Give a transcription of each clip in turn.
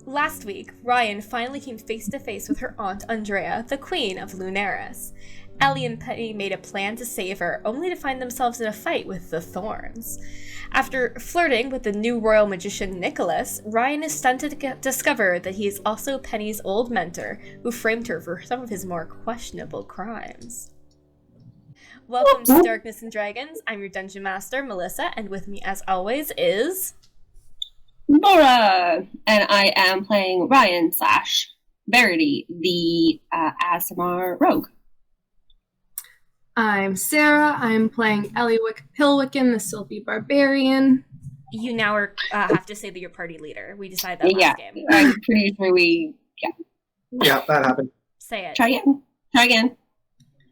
Last week, Ryan finally came face to face with her aunt Ondrea, the queen of Lunaris. Elly and Penny made a plan to save her, only to find themselves in a fight with the Thorns. After flirting with the new royal magician Nikolas, Ryan is stunned to discover that he is also Penny's old mentor, who framed her for some of his more questionable crimes. Welcome to Darkness and Dragons. I'm your Dungeon Master, Melissa, and with me, as always, is... Laura! And I am playing Ryan / Verity, the ASMR rogue. I'm Sarah. I'm playing Elly Pillwickin, the Sylvie Barbarian. You now have to say that you're party leader. We decided that last game. I'm pretty sure Yeah, that happened. Say it. Try again.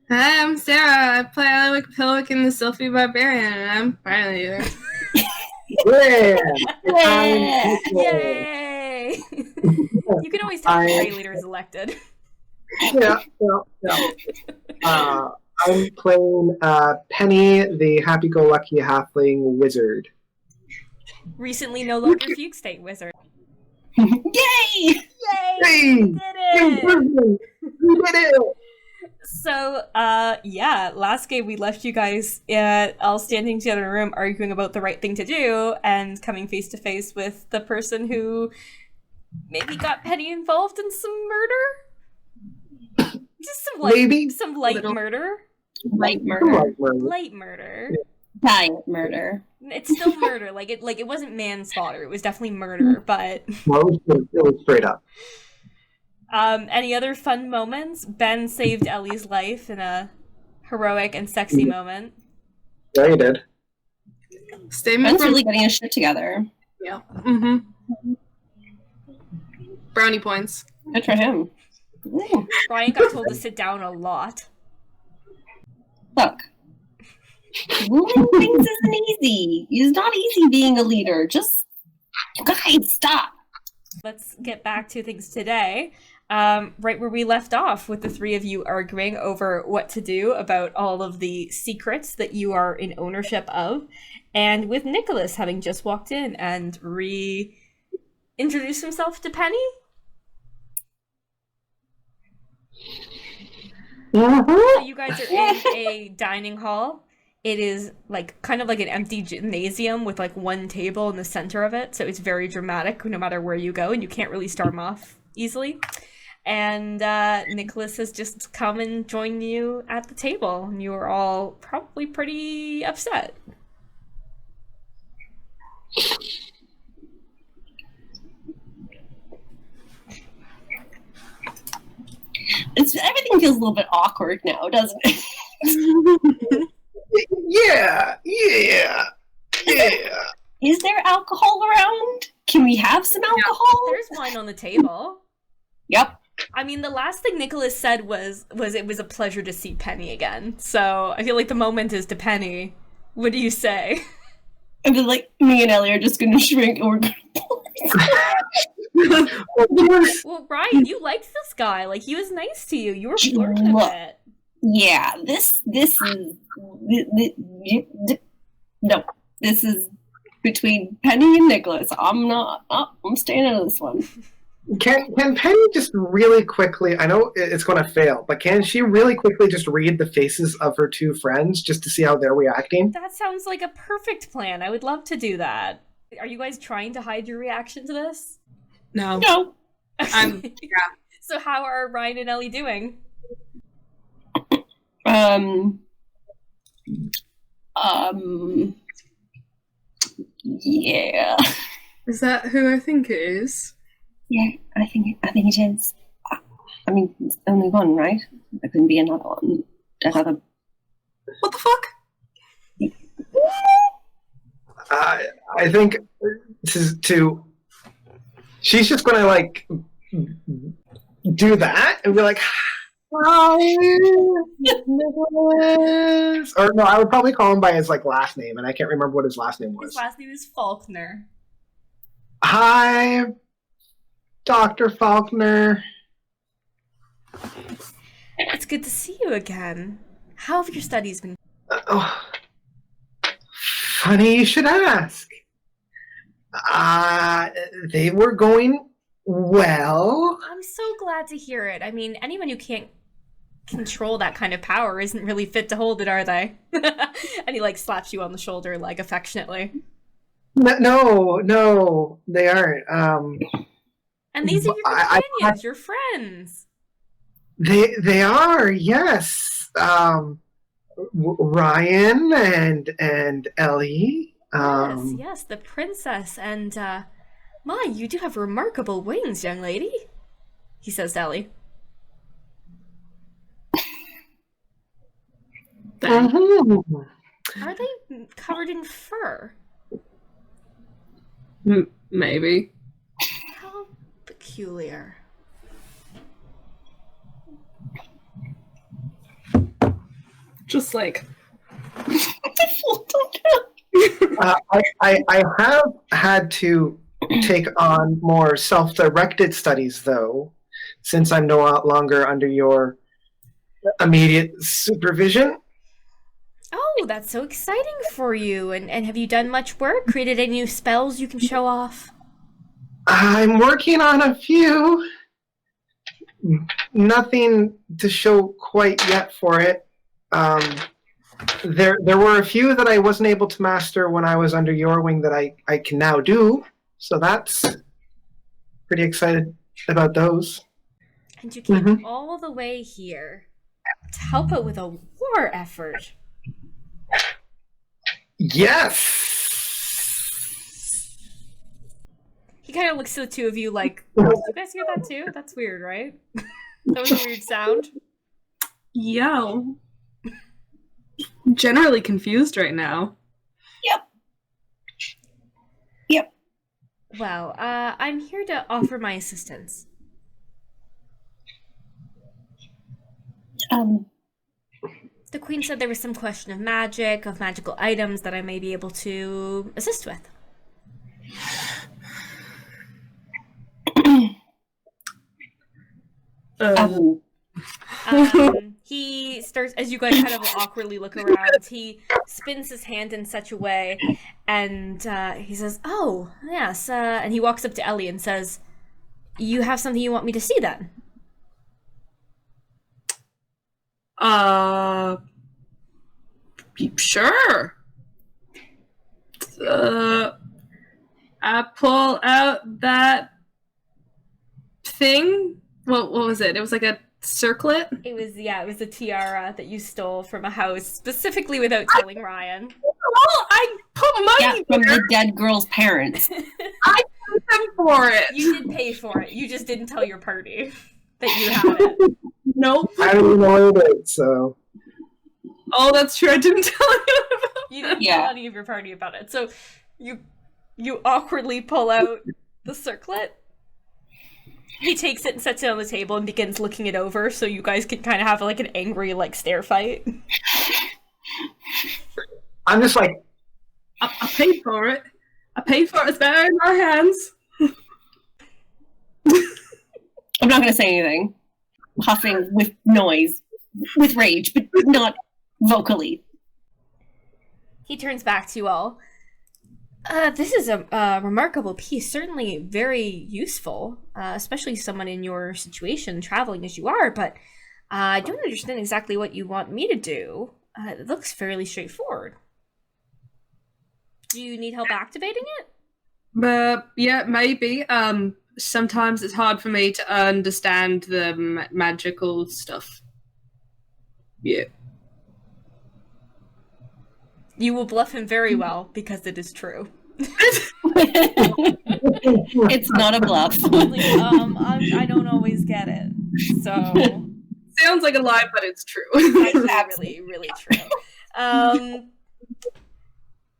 Hi, I'm Sarah. I play Elly Pillwickin, the Sylvie Barbarian, and I'm party leader. Yeah! Yay! You can always tell the party leader is elected. Yeah. I'm playing Penny, the happy-go-lucky halfling wizard. Recently no longer Fugue State wizard. Yay! Yay! Hey! We did it! We did it! So, last game we left you guys all standing together in a room arguing about the right thing to do and coming face to face with the person who maybe got Penny involved in some murder? Just some light murder. Light murder. Light murder. Giant murder. It's still murder. Like it wasn't manslaughter. It was definitely murder, but... No, it was straight up. Any other fun moments? Ben saved Elly's life in a heroic and sexy moment. Yeah, you did. Ben's really getting his shit together. Yeah. Mm-hmm. Brownie points. Good for him. Ooh. Ryan got told to sit down a lot. Look. Ruling things isn't easy. It's not easy being a leader. Just, guys, stop. Let's get back to things today. Right where we left off, with the three of you arguing over what to do about all of the secrets that you are in ownership of, and with Nikolas having just walked in and reintroduced himself to Penny. So you guys are in a dining hall. It is kind of like an empty gymnasium with one table in the center of it, so it's very dramatic no matter where you go, and you can't really storm off easily. And Nikolas has just come and joined you at the table, and you are all probably pretty upset. Everything feels a little bit awkward now, doesn't it? Yeah. Is there alcohol around? Can we have some alcohol? There's wine on the table. Yep. I mean, the last thing Nikolas said was it was a pleasure to see Penny again. So I feel like the moment is to Penny. What do you say? I feel like me and Elly are just going to shrink and we're going to... Well, Ryan, you liked this guy. He was nice to you. You were flirting a bit. Yeah, this is... No, this is between Penny and Nikolas. I'm staying out of this one. Can Penny just really quickly, I know it's going to fail, but can she really quickly just read the faces of her two friends just to see how they're reacting? That sounds like a perfect plan. I would love to do that. Are you guys trying to hide your reaction to this? No. Yeah. So how are Ryan and Elly doing? Yeah. Is that who I think it is? Yeah, I think it is. I mean, it's only one, right? There couldn't be another one. Another. What the fuck? I think this is to... She's just gonna, do that and be like, hi, Nikolas. Or no, I would probably call him by his, last name, and I can't remember what his last name was. His last name is Faulkner. Hi, Dr. Faulkner. It's good to see you again. How have your studies been? Funny you should ask. They were going Well, I'm so glad to hear it. I mean, anyone who can't control that kind of power isn't really fit to hold it, are they? And he like slaps you on the shoulder like affectionately. no, they aren't. And these are your companions, your friends. They are, yes. Ryan and Elly. Yes, the princess. And, my, you do have remarkable wings, young lady, he says to Elly. Are they covered in fur? Maybe. How peculiar. Just like... I have had to take on more self-directed studies, though, since I'm no longer under your immediate supervision. Oh, that's so exciting for you. And have you done much work? Created any new spells you can show off? I'm working on a few. Nothing to show quite yet for it. There were a few that I wasn't able to master when I was under your wing that I can now do. So that's pretty excited about those. And you came all the way here to help out with a war effort. Yes! He kind of looks to the two of you like, oh, you guys hear that too? That's weird, right? That was a weird sound. Yo. Generally confused right now. Yep. Well, I'm here to offer my assistance. The Queen said there was some question of magic, of magical items that I may be able to assist with. He starts, as you guys kind of awkwardly look around, he spins his hand in such a way, and he says, oh, yes, and he walks up to Elly and says, you have something you want me to see then? Sure. I pull out that thing. What was it? It was like a circlet? It was a tiara that you stole from a house, specifically without telling Ryan. Oh, I put money from the dead girl's parents. I paid them for it. You did pay for it. You just didn't tell your party that you had it. Nope. I don't even know what it is, so... Oh, that's true. I didn't tell you about it. You didn't tell any of your party about it. So you awkwardly pull out the circlet. He takes it and sets it on the table and begins looking it over so you guys can kind of have like an angry like stare fight. I'm just like... I paid for it. I paid for it. It's better in my hands. I'm not going to say anything. Huffing with noise, with rage, but not vocally. He turns back to you all. This is a remarkable piece, certainly very useful, especially someone in your situation, traveling as you are, but I don't understand exactly what you want me to do. It looks fairly straightforward. Do you need help activating it? Yeah, maybe. Sometimes it's hard for me to understand the magical stuff. Yeah. You will bluff him very well, because it is true. It's not a bluff. I don't always get it, so... Sounds like a lie, but it's true. Actually, really true.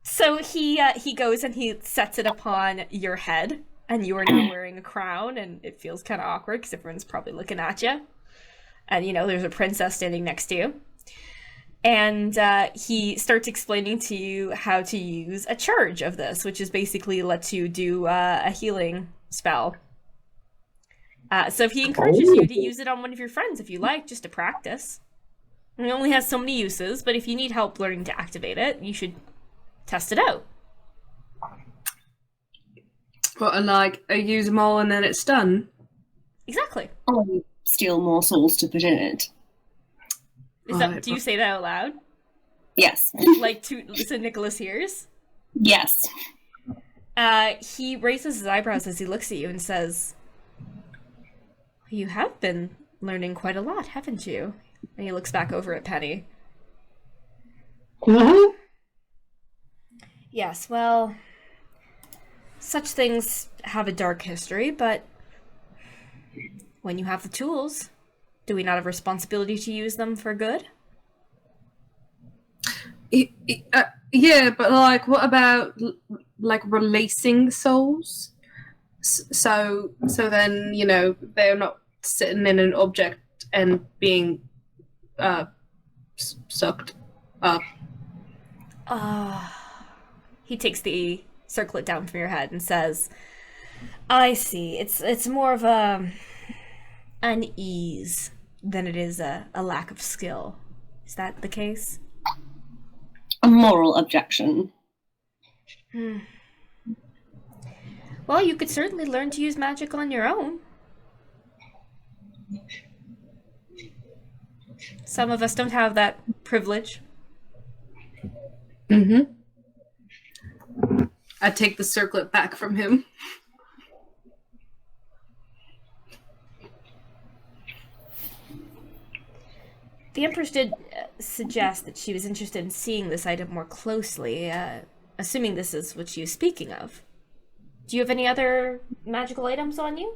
So he goes and he sets it upon your head, and you are now wearing a crown, and it feels kind of awkward, because everyone's probably looking at you. And, you know, there's a princess standing next to you. And he starts explaining to you how to use a charge of this, which is basically lets you do a healing spell. So he encourages you to use it on one of your friends if you like, just to practice. And it only has so many uses, but if you need help learning to activate it, you should test it out. What, like, I use them all and then it's done? Exactly. Or you steal more souls to put in it. Do you say that out loud? Yes. Like, so Nikolas hears? Yes. He raises his eyebrows as he looks at you and says, "You have been learning quite a lot, haven't you?" And he looks back over at Penny. Mm-hmm. Yes, well, such things have a dark history, but when you have the tools, do we not have a responsibility to use them for good? Yeah, but like, what about like releasing souls? So then, you know, they're not sitting in an object and being sucked up. He takes the circlet down from your head and says, "I see. It's more of an ease than it is a lack of skill. Is that the case?" A moral objection. Well, you could certainly learn to use magic on your own. Some of us don't have that privilege. Mm-hmm. I take the circlet back from him. The Empress did suggest that she was interested in seeing this item more closely, assuming this is what she was speaking of. Do you have any other magical items on you?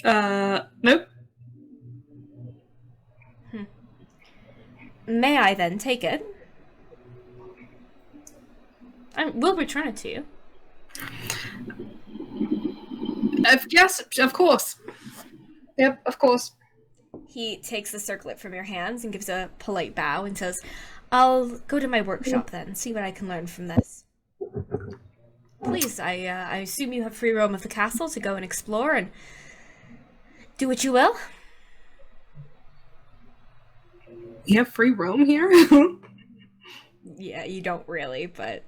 Nope. May I then take it? We'll return it to you. Yes, of course. Yep, of course. He takes the circlet from your hands and gives a polite bow and says, "I'll go to my workshop then, see what I can learn from this." Please, I assume you have free roam of the castle to go and explore and do what you will. You have free roam here? Yeah, you don't really, but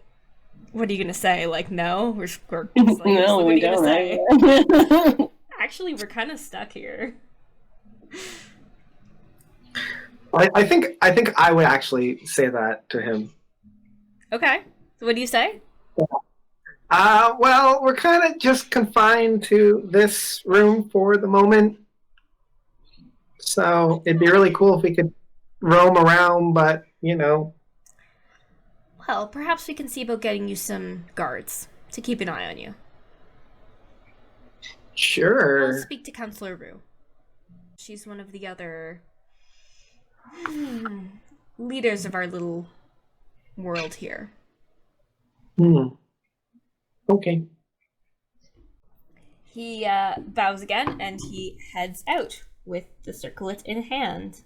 what are you gonna say? Like, no? We're No, what are we you gonna don't. say? Actually, we're kind of stuck here. I think I would actually say that to him. Okay. So what do you say? Well, we're kind of just confined to this room for the moment. So it'd be really cool if we could roam around, but, you know. Well, perhaps we can see about getting you some guards to keep an eye on you. Sure. I'll speak to Counselor Rue. She's one of the other leaders of our little world here. Okay. He bows again and he heads out with the circlet in hand.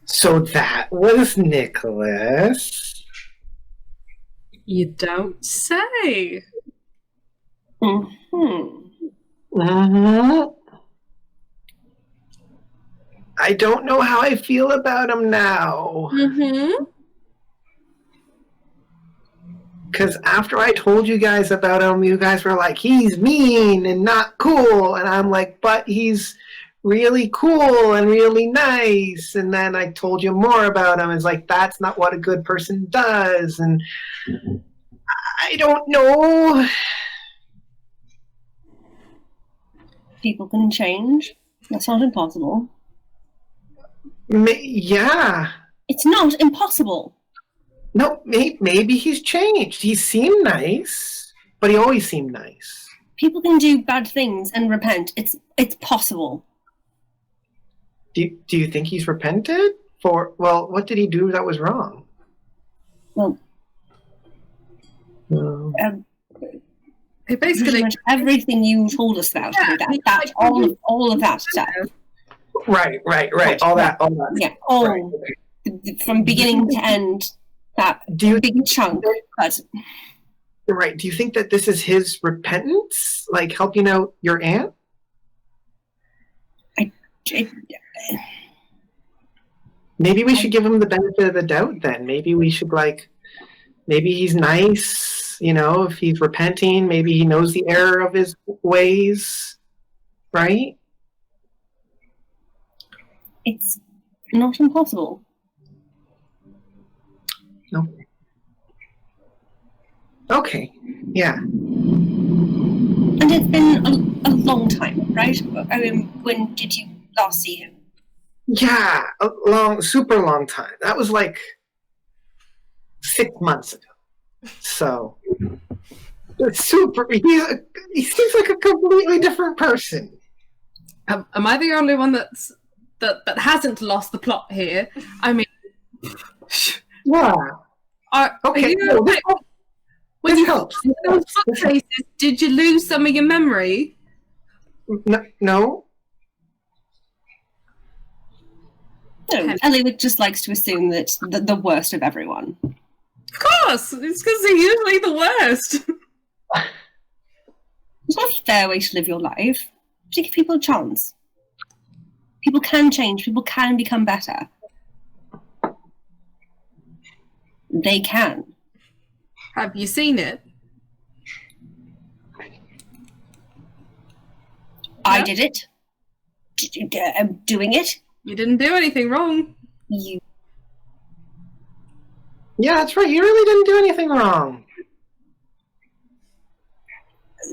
So that was Nikolas. You don't say. I don't know how I feel about him now. Because after I told you guys about him, you guys were like, he's mean and not cool. And I'm like, but he's really cool and really nice. And then I told you more about him. It's like, that's not what a good person does. And I don't know. People can change. That's not impossible. Yeah. It's not impossible. No, maybe he's changed. He seemed nice, but he always seemed nice. People can do bad things and repent. It's possible. Do you think he's repented? What did he do that was wrong? Well, basically everything you told us about. That all of that stuff. Right. All that. Yeah, all from beginning to end. That big chunk. But Right. Do you think that this is his repentance? Like helping out your aunt? Maybe we should give him the benefit of the doubt then. Maybe we should maybe he's nice, if he's repenting, maybe he knows the error of his ways, right? It's not impossible. No. Okay, yeah. And it's been a long time, right? I mean, when did you last see him? Yeah, super long time. That was 6 months ago. So, he seems like a completely different person. Am I the only one that hasn't lost the plot here? I mean, yeah. Okay. When you helped those faces, did you lose some of your memory? No. No, Elly just likes to assume that the worst of everyone. Of course! It's because they're usually the worst. It's not a fair way to live your life. To give people a chance. People can change. People can become better. They can. Have you seen it? I did it. I'm doing it. You didn't do anything wrong. You. Yeah, that's right. You really didn't do anything wrong.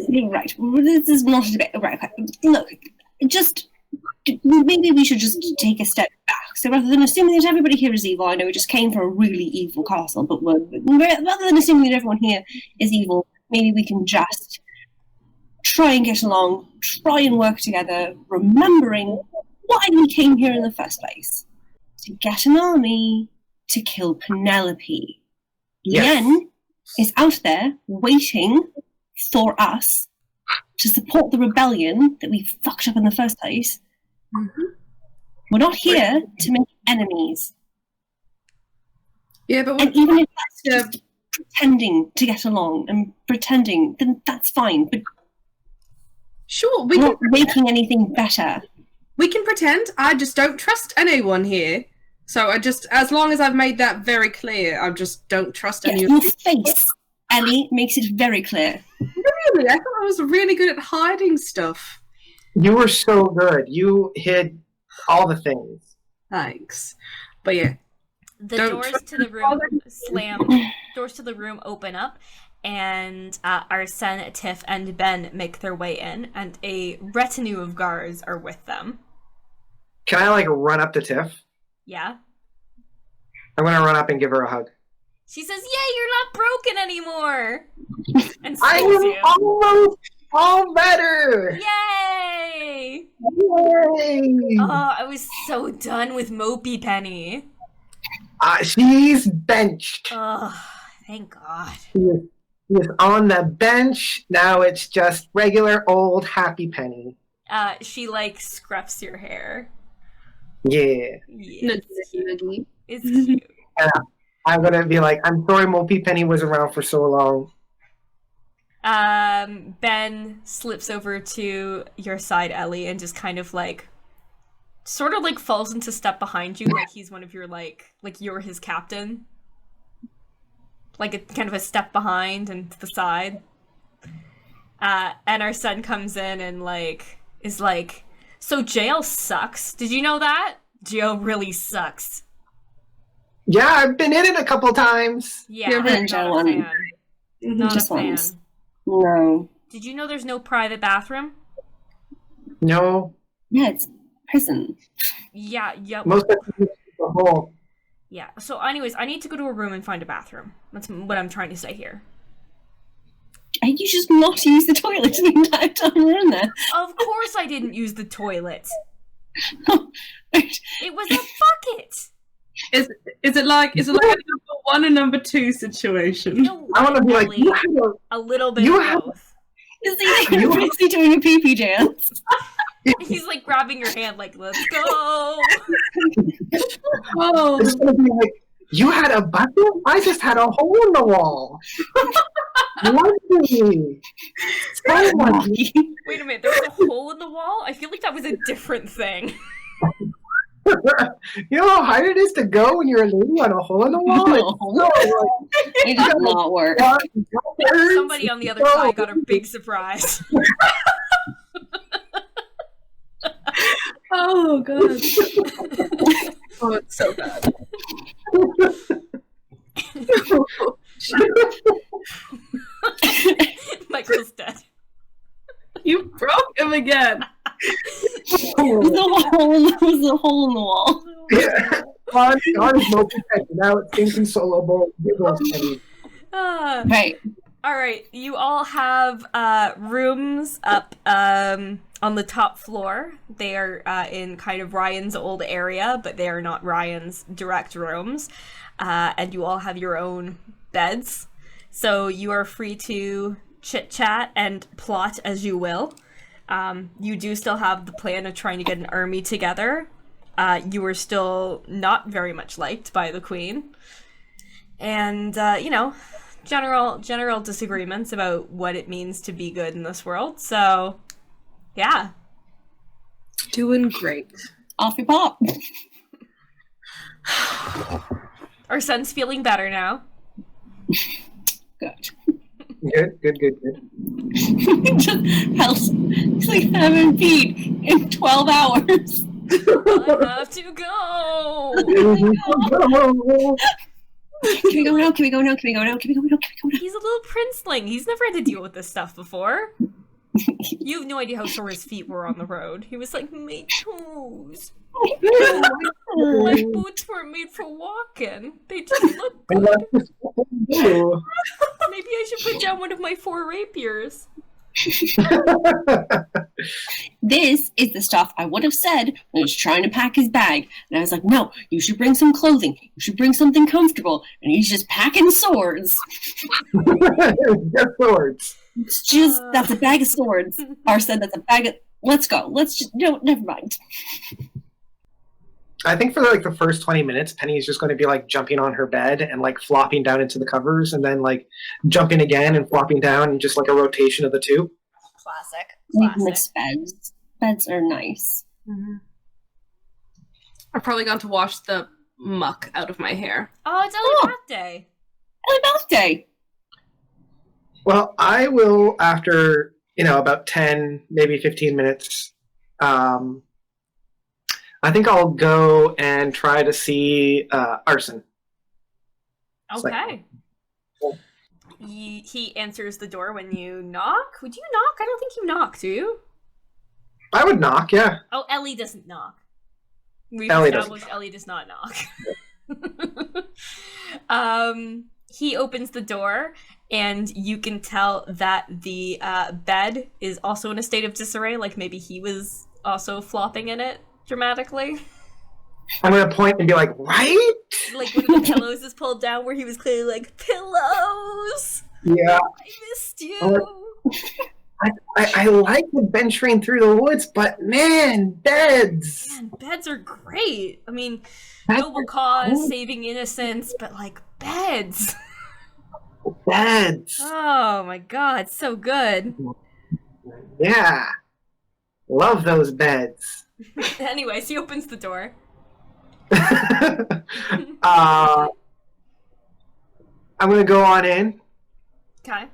You're right. This is not a debate. Right. Look, maybe we should just take a step back. So rather than assuming that everybody here is evil, I know we just came from a really evil castle, but rather than assuming that everyone here is evil, maybe we can just try and get along, try and work together, remembering why we came here in the first place. To get an army to kill Penelope. Yes. Lien is out there waiting for us to support the rebellion that we fucked up in the first place. Mm-hmm. We're not here to make enemies. Yeah, but and even if that's just pretending to get along and pretending, then that's fine. But sure, we're not making anything better. We can pretend. I just don't trust anyone here. So as long as I've made that very clear, I just don't trust anyone. Your face, Elly, makes it very clear. Really? I thought I was really good at hiding stuff. You were so good. You hid all the things. Thanks. But yeah. The doors to the room slam. Doors to the room open up, and Arsen, Tiff, and Ben make their way in, and a retinue of guards are with them. Can I run up to Tiff? Yeah. I'm gonna run up and give her a hug. She says, "Yay, you're not broken anymore!" And I am almost all better! Yay! Yay! Oh, I was so done with Mopey Penny. She's benched. Oh, thank God. She is on the bench. Now it's just regular old Happy Penny. She scruffs your hair. Yeah. It's cute. I'm gonna be I'm sorry Mopey Penny was around for so long. Ben slips over to your side, Elly, and just kind of sort of falls into step behind you, like he's one of your you're his captain. Like a kind of a step behind and to the side. And our son comes in and is so jail sucks. Did you know that? Jail really sucks. Yeah, I've been in it a couple times. Yeah, I'm not a fan. Not a fan. No. Did you know there's no private bathroom? No. Yeah, it's prison. Yeah. Most of the whole. Yeah. So, anyways, I need to go to a room and find a bathroom. That's what I'm trying to say here. And you just not use the toilet the entire time we're in there. Of course, I didn't use the toilet. It was a bucket. Is it like a number 1 and number 2 situation? No, I want to be a little bit of both. Is he doing a pee-pee dance? He's grabbing your hand, let's go. Oh, it's gonna be You had a bucket? I just had a hole in the wall. Lucky. So lucky. Wait a minute, there was a hole in the wall? I feel like that was a different thing. You know how hard it is to go when you're a lady on a hole in the wall? No. It does not work. Somebody on the other side got a big surprise. Oh god. Oh, it's so bad. Michael's dead. You broke him again. It was a hole in the wall. Yeah. God is no protection. Now it's inconsolable. Right. All right, you all have rooms up on the top floor. They are in kind of Ryan's old area, but they are not Ryan's direct rooms. And you all have your own beds. So you are free to chit-chat and plot as you will. You do still have the plan of trying to get an army together. You are still not very much liked by the Queen. And, general disagreements about what it means to be good in this world. So, yeah. Doing great. Off you pop. Arsen's feeling better now. Good. Good. Just helps. It's like 7 feet in 12 hours. I have to go! Can we go now? Can we go now? Can we go now? Can we go now? Can we go now? He's a little princeling. He's never had to deal with this stuff before. You have no idea how sore his feet were on the road. He was like, my toes. My boots weren't made for walking. They just look good. Maybe I should put down one of my 4 rapiers. This is the stuff I would have said when he was trying to pack his bag. And I was like, no, you should bring some clothing. You should bring something comfortable. And he's just packing swords. Get swords. It's just, that's a bag of swords. Arsen, that's a bag of... Let's go. Let's just... No, never mind. I think for like the first 20 minutes, Penny's just going to be like jumping on her bed and like flopping down into the covers and then like jumping again and flopping down and just like a rotation of the two. Classic. Mixed beds. Beds are nice. Mm-hmm. I've probably gone to wash the muck out of my hair. Oh, it's Elly birthday. Elly birthday. Well, I will, after, about 10, maybe 15 minutes, I think I'll go and try to see Arsen. Okay. He answers the door when you knock. Would you knock? I don't think you knock, do you? I would knock, yeah. Oh, Elly doesn't knock. We've Elly established Elly does not knock. He opens the door, and you can tell that the bed is also in a state of disarray, like maybe he was also flopping in it dramatically. I'm going to point and be like, right? Like one of the pillows is pulled down where he was clearly like, pillows! Yeah. I missed you! I like venturing through the woods, but man, beds! Man, beds are great. I mean, Beds noble cause, saving innocence, but like, beds! Beds! Oh my god, so good. Yeah. Love those beds. Anyways, he opens the door. I'm going to go on in. Okay.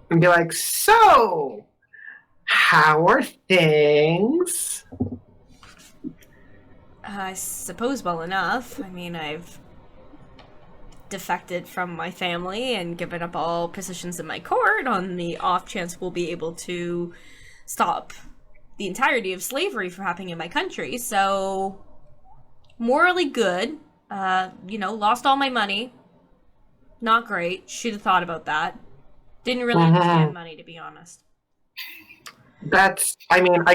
And be like, so, how are things? I suppose well enough. I mean, I've defected from my family and given up all positions in my court on the off chance we'll be able to stop the entirety of slavery from happening in my country. So, morally good. Lost all my money. Not great. Should have thought about that. Didn't really understand money, to be honest. I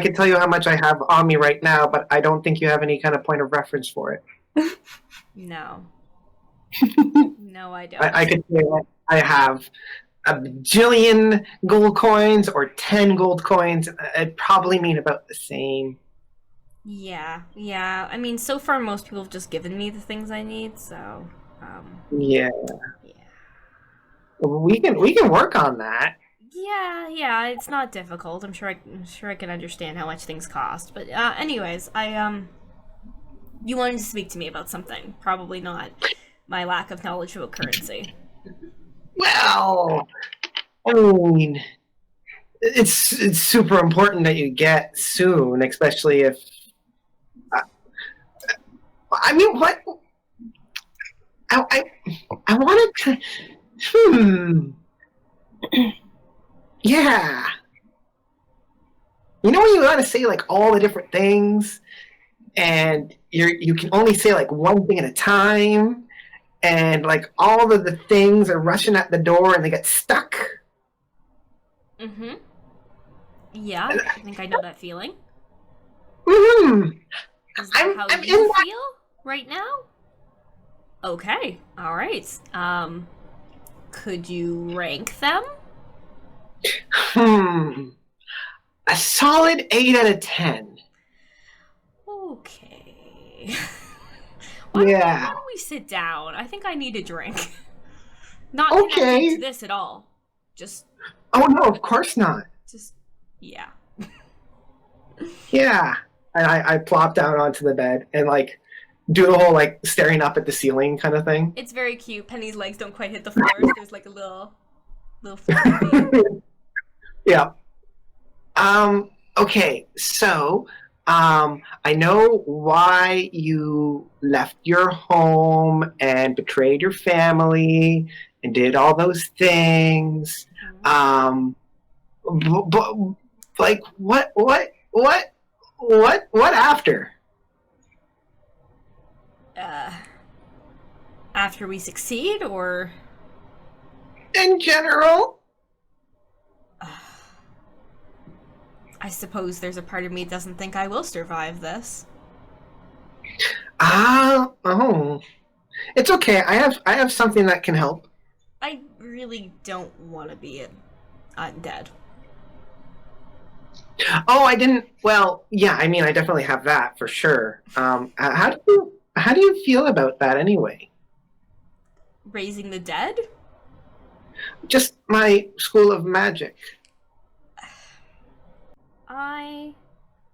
can tell you how much I have on me right now, but I don't think you have any kind of point of reference for it. No. No, I don't. I could say I have a bajillion gold coins or 10 gold coins. It'd probably mean about the same. Yeah. I mean, so far most people have just given me the things I need, so Yeah, yeah. we can work on that. Yeah, it's not difficult. I'm sure I can understand how much things cost. But anyways, you wanted to speak to me about something. Probably not my lack of knowledge about currency. Well, I mean, it's super important that you get soon, especially if I mean what I I wanted to yeah. You know when you want to say like all the different things and you can only say like one thing at a time and like all of the things are rushing at the door and they get stuck. Mm-hmm. Yeah, I think I know that feeling. Mm-hmm. Is that how I'm you in that. feel right now? Okay, all right. Could you rank them? A solid 8 out of 10. Okay. Why Yeah. don't we sit down? I think I need a drink. Not connected to Okay. this at all. Just, Oh no, of course not. yeah. Yeah. And I plop down onto the bed and like do the whole like staring up at the ceiling kind of thing. It's very cute. Penny's legs don't quite hit the floor, so there's like a little floppy feet. Yeah. Okay, so I know why you left your home and betrayed your family and did all those things. But like what after? Uh, After we succeed, or In general? I suppose there's a part of me that doesn't think I will survive this. Oh. It's okay. I have something that can help. I really don't want to be undead. Oh, I didn't. Well, yeah. I mean, I definitely have that for sure. How do you feel about that anyway? Raising the dead? Just my school of magic. I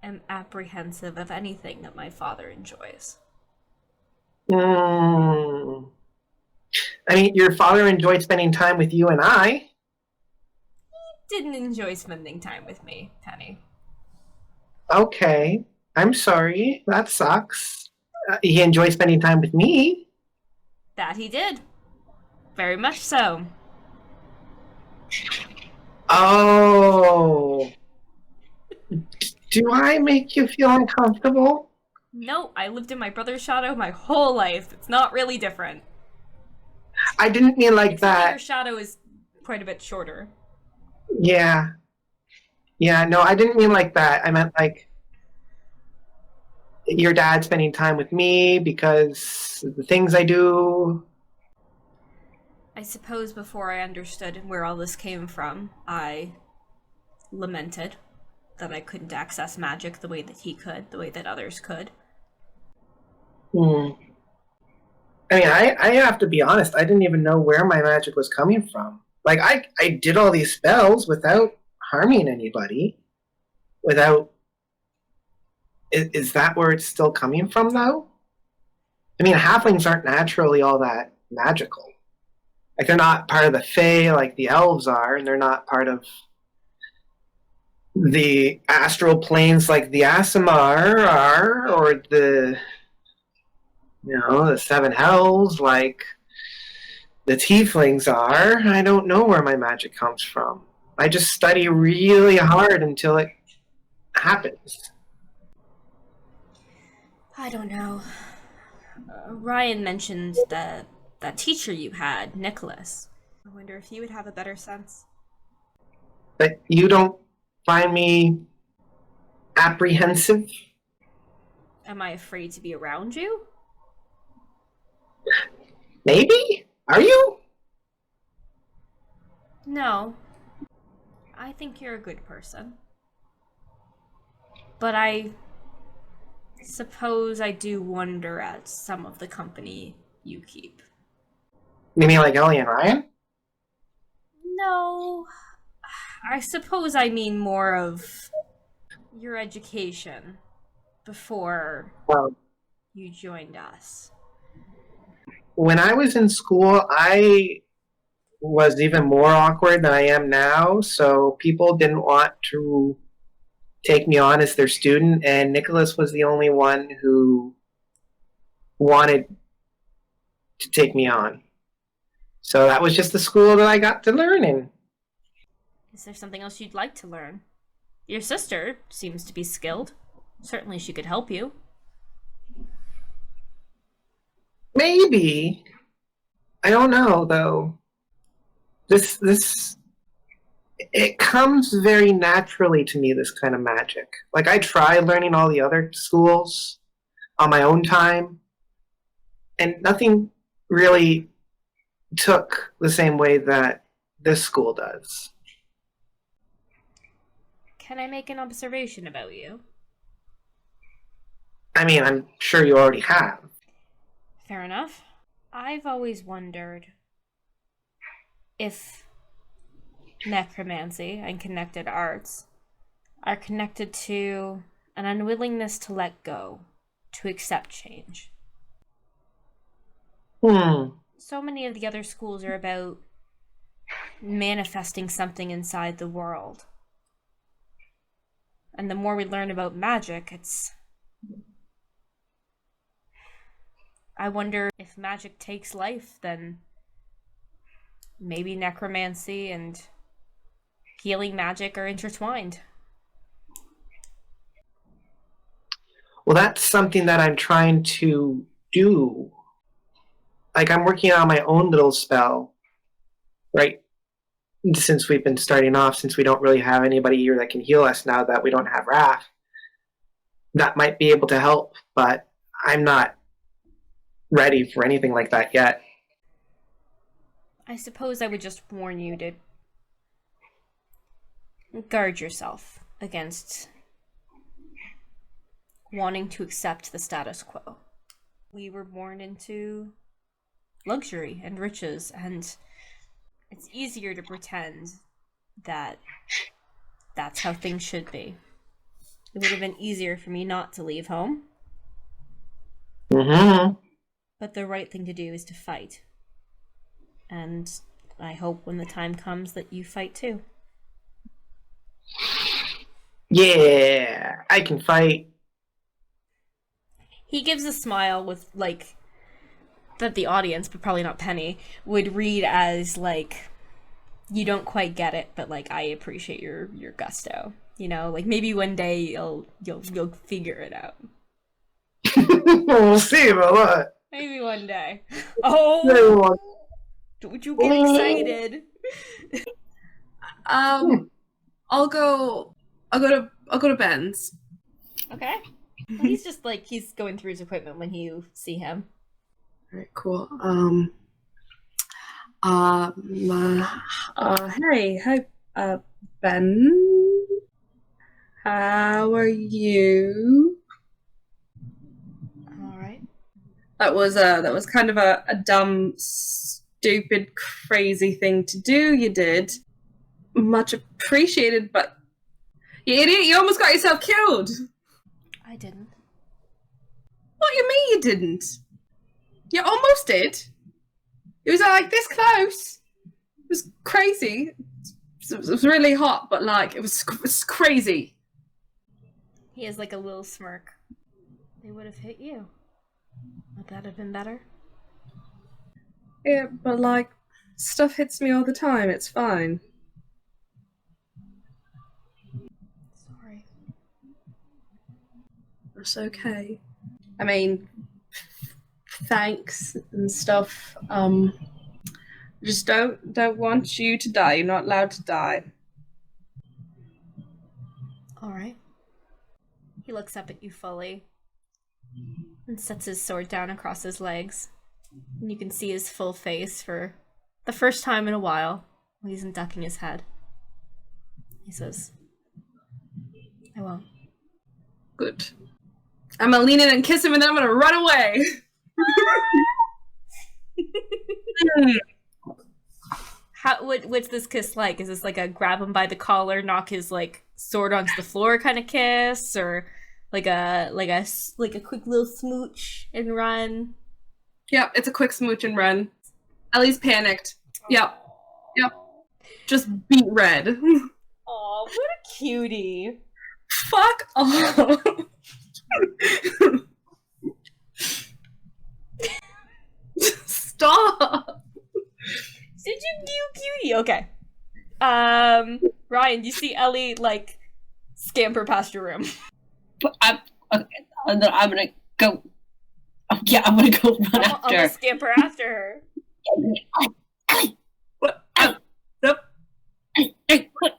am apprehensive of anything that my father enjoys. I mean, your father enjoyed spending time with you and I. Didn't enjoy spending time with me, Penny. Okay, I'm sorry. That sucks. He enjoyed spending time with me. That he did. Very much so. Oh. Do I make you feel uncomfortable? No, I lived in my brother's shadow my whole life. It's not really different. I didn't mean like Except that your that. shadow is quite a bit shorter. Yeah. Yeah, no, I didn't mean like that. I meant like your dad spending time with me because of the things I do. I suppose before I understood where all this came from, I lamented that I couldn't access magic the way that he could, the way that others could. I mean, I have to be honest. I didn't even know where my magic was coming from. Like, I did all these spells without harming anybody. Without... Is that where it's still coming from, though? I mean, halflings aren't naturally all that magical. Like, they're not part of the Fae like the elves are, and they're not part of the astral planes like the Aasimar are, or the seven hells like the tieflings are. I don't know where my magic comes from. I just study really hard until it happens. I don't know. Ryan mentioned that teacher you had, Nikolas. I wonder if you would have a better sense. But you don't find me apprehensive? Am I afraid to be around you? Maybe? Are you? No. I think you're a good person. But I Suppose I do wonder at some of the company you keep. You mean like Elly and Ryan? No, I suppose I mean more of your education before Well, you joined us. when I was in school, I was even more awkward than I am now, so people didn't want to take me on as their student, and Nikolas was the only one who wanted to take me on. So that was just the school that I got to learn in. Is there something else you'd like to learn? Your sister seems to be skilled. Certainly she could help you. Maybe. I don't know, though. It comes very naturally to me, this kind of magic. Like, I tried learning all the other schools on my own time, and nothing really took the same way that this school does. Can I make an observation about you? I mean, I'm sure you already have. Fair enough. I've always wondered if necromancy and connected arts are connected to an unwillingness to let go, to accept change. So many of the other schools are about manifesting something inside the world. And the more we learn about magic, I wonder if magic takes life, then maybe necromancy and healing magic are intertwined. Well, that's something that I'm trying to do. Like, I'm working on my own little spell, right? Since we've been starting off, since we don't really have anybody here that can heal us now that we don't have Raph. That might be able to help, but I'm not ready for anything like that yet. I suppose I would just warn you to guard yourself against wanting to accept the status quo. We were born into luxury and riches, and it's easier to pretend that that's how things should be. It would have been easier for me not to leave home. Mm-hmm. But the right thing to do is to fight. And I hope when the time comes that you fight too. Yeah, I can fight. He gives a smile with, like, that the audience, but probably not Penny, would read as, like, you don't quite get it, but, like, I appreciate your gusto. You know, like, maybe one day you'll figure it out. We'll see about that. Maybe one day. Oh! Don't you get excited? I'll go to Ben's. Okay. Well, he's just like, he's going through his equipment when you see him. Alright, cool. Hey, hi, Ben. How are you? Alright. That was kind of a dumb, stupid, crazy thing to do. You did. Much appreciated, but you idiot, you almost got yourself killed. I didn't. What do you mean you didn't? You almost did. It was like this close. It was crazy. It was really hot, but like it was crazy. He has like a little smirk. They would have hit you. Would that have been better? Yeah, but like stuff hits me all the time. It's fine. Sorry. It's okay. I mean, thanks and stuff. Just don't want you to die. You're not allowed to die. Alright. He looks up at you fully and sets his sword down across his legs. And you can see his full face for the first time in a while when he's ducking his head. He says, I won't. Good. I'm gonna lean in and kiss him, and then I'm gonna run away. What's this kiss like? Is this like a grab him by the collar, knock his like sword onto the floor kind of kiss, or like a quick little smooch and run? Yep, it's a quick smooch and run. Elly's panicked. Yep. Just beat red. Oh, what a cutie! Fuck off. Stop. Such a cute cutie. Okay. Ryan, you see Elly like scamper past your room. But I'm gonna go. Yeah, I'm gonna go run after. I'm gonna scamper after her. Elly! What? Nope. Hey, what?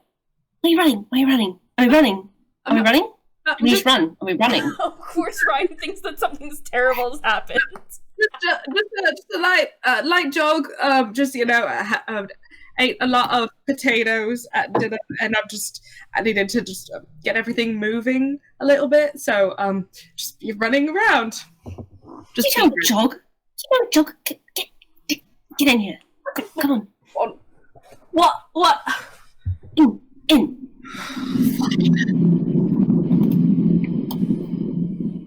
Why are you running? Why are you running? Are we running? Are we running? Can we just run? Are we running? Of course, Ryan thinks that something's terrible has happened. Just a light jog. Just ate a lot of potatoes at dinner, and I needed to just get everything moving a little bit. So just be running around. Just you don't jog. You don't jog. Get in here. Come on. What? In.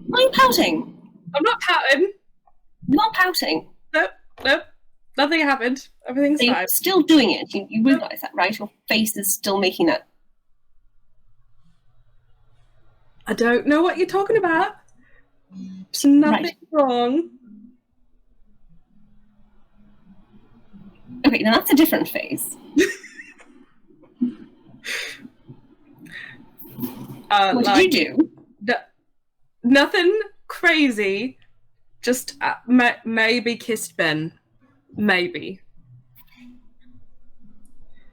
Why are you pouting? I'm not pouting. You're not pouting. Nope. Nothing happened. Everything's So fine. you're still doing it. You realise that, right? Your face is still making that. I don't know what you're talking about. There's nothing wrong. Okay, now that's a different face. What did you do? Nothing crazy. Just maybe kissed Ben. Maybe.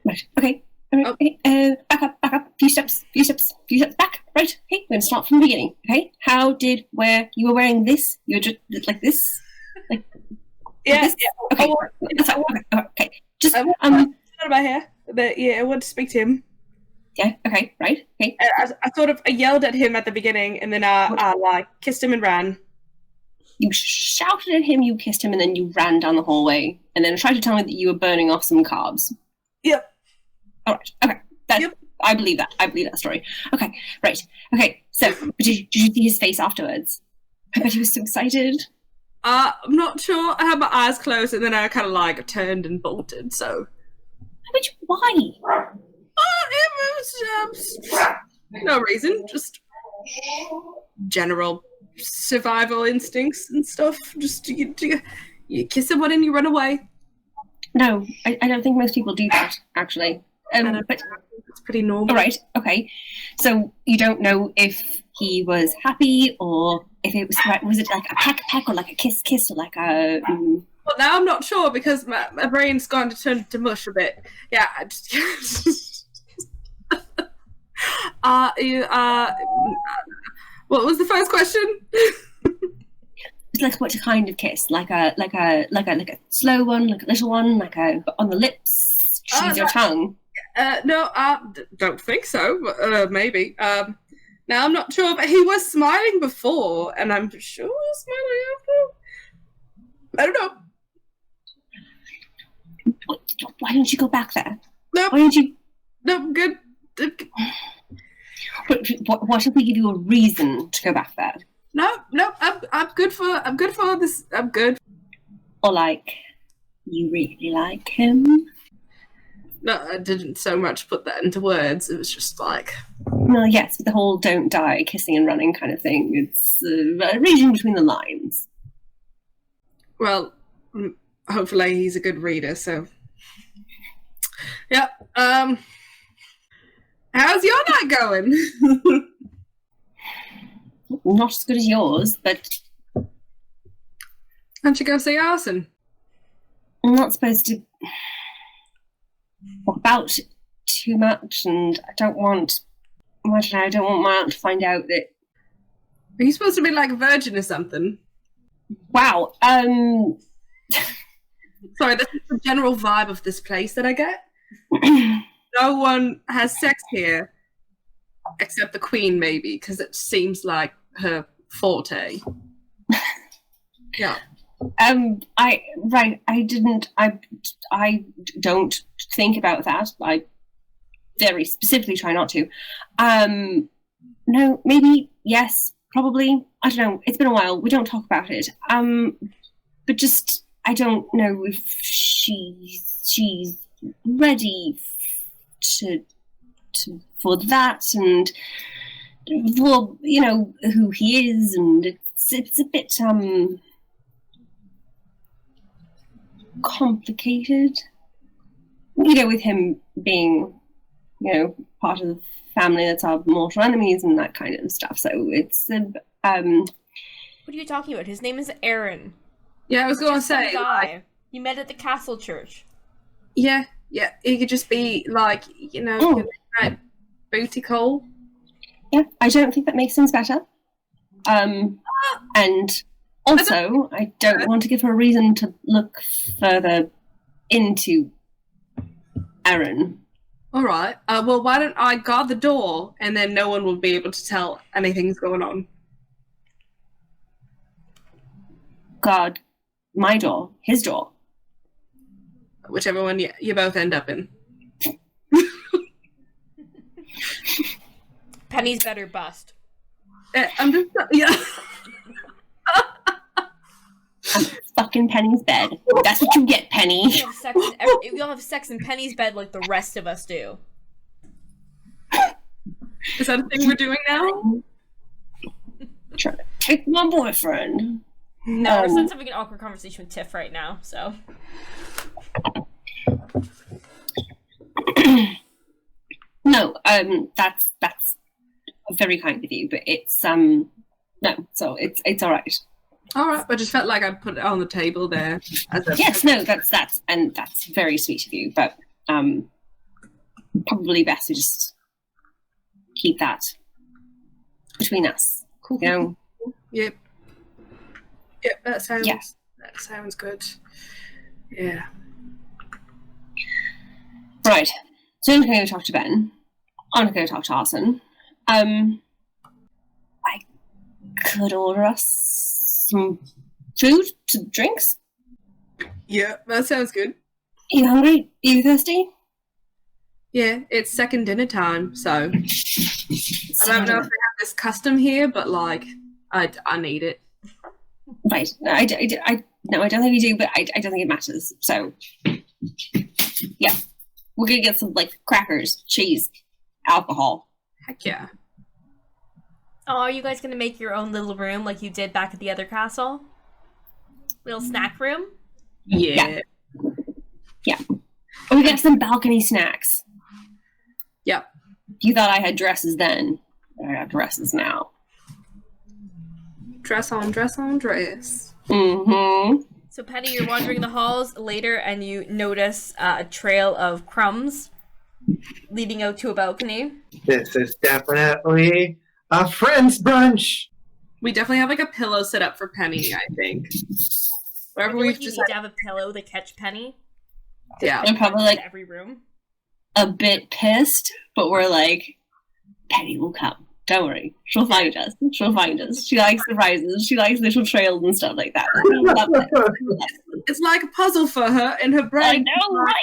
Right. Okay. All right. Okay. Back up. Few steps back. Right. Okay. We're gonna start from the beginning. Okay. Where you were wearing this? You were just like this. Like. Yeah. This? Yeah. Okay. That's fine. Okay. Just out of my hair. But yeah, I want to speak to him. Yeah. Okay. Right. Okay. I yelled at him at the beginning, and then I like kissed him and ran. You shouted at him, you kissed him, and then you ran down the hallway, and then tried to tell me that you were burning off some carbs. Yep. All right. Okay. Yep. I believe that. I believe that story. Okay. Right. Okay. So, did you see his face afterwards? I bet he was so excited. I'm not sure. I had my eyes closed, and then I kind of like turned and bolted. So. Why? It was no reason. Just general survival instincts and stuff. Just you kiss someone and you run away. No, I don't think most people do that, actually. But it's pretty normal. All right, okay. So you don't know if he was happy or if it was it like a peck or like a kiss or like a... Well, now I'm not sure because my brain's gone to turn to mush a bit. Yeah, I just... what was the first question? It's like what kind of kiss? Like a slow one, like a little one, like a on the lips, cheese your tongue. No, I don't think so. But, maybe. Now I'm not sure, but he was smiling before, and I'm sure he was smiling after. I don't know. Why don't you go back there? No. Why don't you? No, good. What if we give you a reason to go back there? No, I'm good for this. I'm good. Or like, you really like him? No, I didn't so much put that into words. It was just like... Well, yes, with the whole don't die, kissing and running kind of thing. It's reading between the lines. Well, hopefully he's a good reader, so... Yeah, how's your night going? Not as good as yours, but... Can't you go see Arsen? I'm not supposed to... walk about too much, and I don't want my aunt to find out that... Are you supposed to be like a virgin or something? Wow, Sorry, this is the general vibe of this place that I get. No one has sex here, except the Queen, maybe, because it seems like her forte. Yeah. I don't think about that. I very specifically try not to. No, maybe, yes, probably. I don't know. It's been a while. We don't talk about it. But just, I don't know if she's ready for that, and for, you know, who he is, and it's a bit complicated, you know, with him being, you know, part of the family that's our mortal enemies and that kind of stuff. So it's What are you talking about? His name is Aaron. Yeah, I was going to say, guy. You met at the castle church. Yeah, he could just be like, you know, like booty call. Yeah, I don't think that makes things better. And also, I don't want to give her a reason to look further into Aaron. All right. Well, why don't I guard the door, and then no one will be able to tell anything's going on. Guard my door, his door. Whichever one you both end up in. Penny's better bust. I'm just... Yeah. Fucking Penny's bed. That's what you get, Penny. You'll have sex in Penny's bed like the rest of us do. Is that a thing we're doing now? Trying to take my boyfriend. No, we're still having an awkward conversation with Tiff right now, so. No, that's very kind of you, but it's no, so it's all right. All right, I just felt like I'd put it on the table there. Yes, no, that's very sweet of you, but probably best to just keep that between us. Cool. You know? Yep, that sounds good. Yeah. Right. So I'm going to go talk to Ben. I'm going to go talk to Arsen. I could order us some food, some drinks. Yeah, that sounds good. Are you hungry? Are you thirsty? Yeah, it's second dinner time, so I don't know if they have this custom here, but like, I need it. Right. No, I don't think we do, but I don't think it matters. So, yeah. We're going to get some, like, crackers, cheese, alcohol. Heck yeah. Oh, are you guys going to make your own little room like you did back at the other castle? Little snack room? Yeah. Yeah. And we get some balcony snacks. Yep. You thought I had dresses then. I got dresses now. Dress on dress. Mm-hmm. So, Penny, you're wandering the halls later and you notice a trail of crumbs leading out to a balcony. This is definitely a friend's brunch. We definitely have like a pillow set up for Penny, I think. Wherever we've you just need to have a pillow to catch Penny. Yeah. I'm probably like every room. A bit pissed, but we're like, Penny will come. Don't worry. She'll find us. She likes surprises. She likes little trails and stuff like that. It's like a puzzle for her in her brain. I know, right?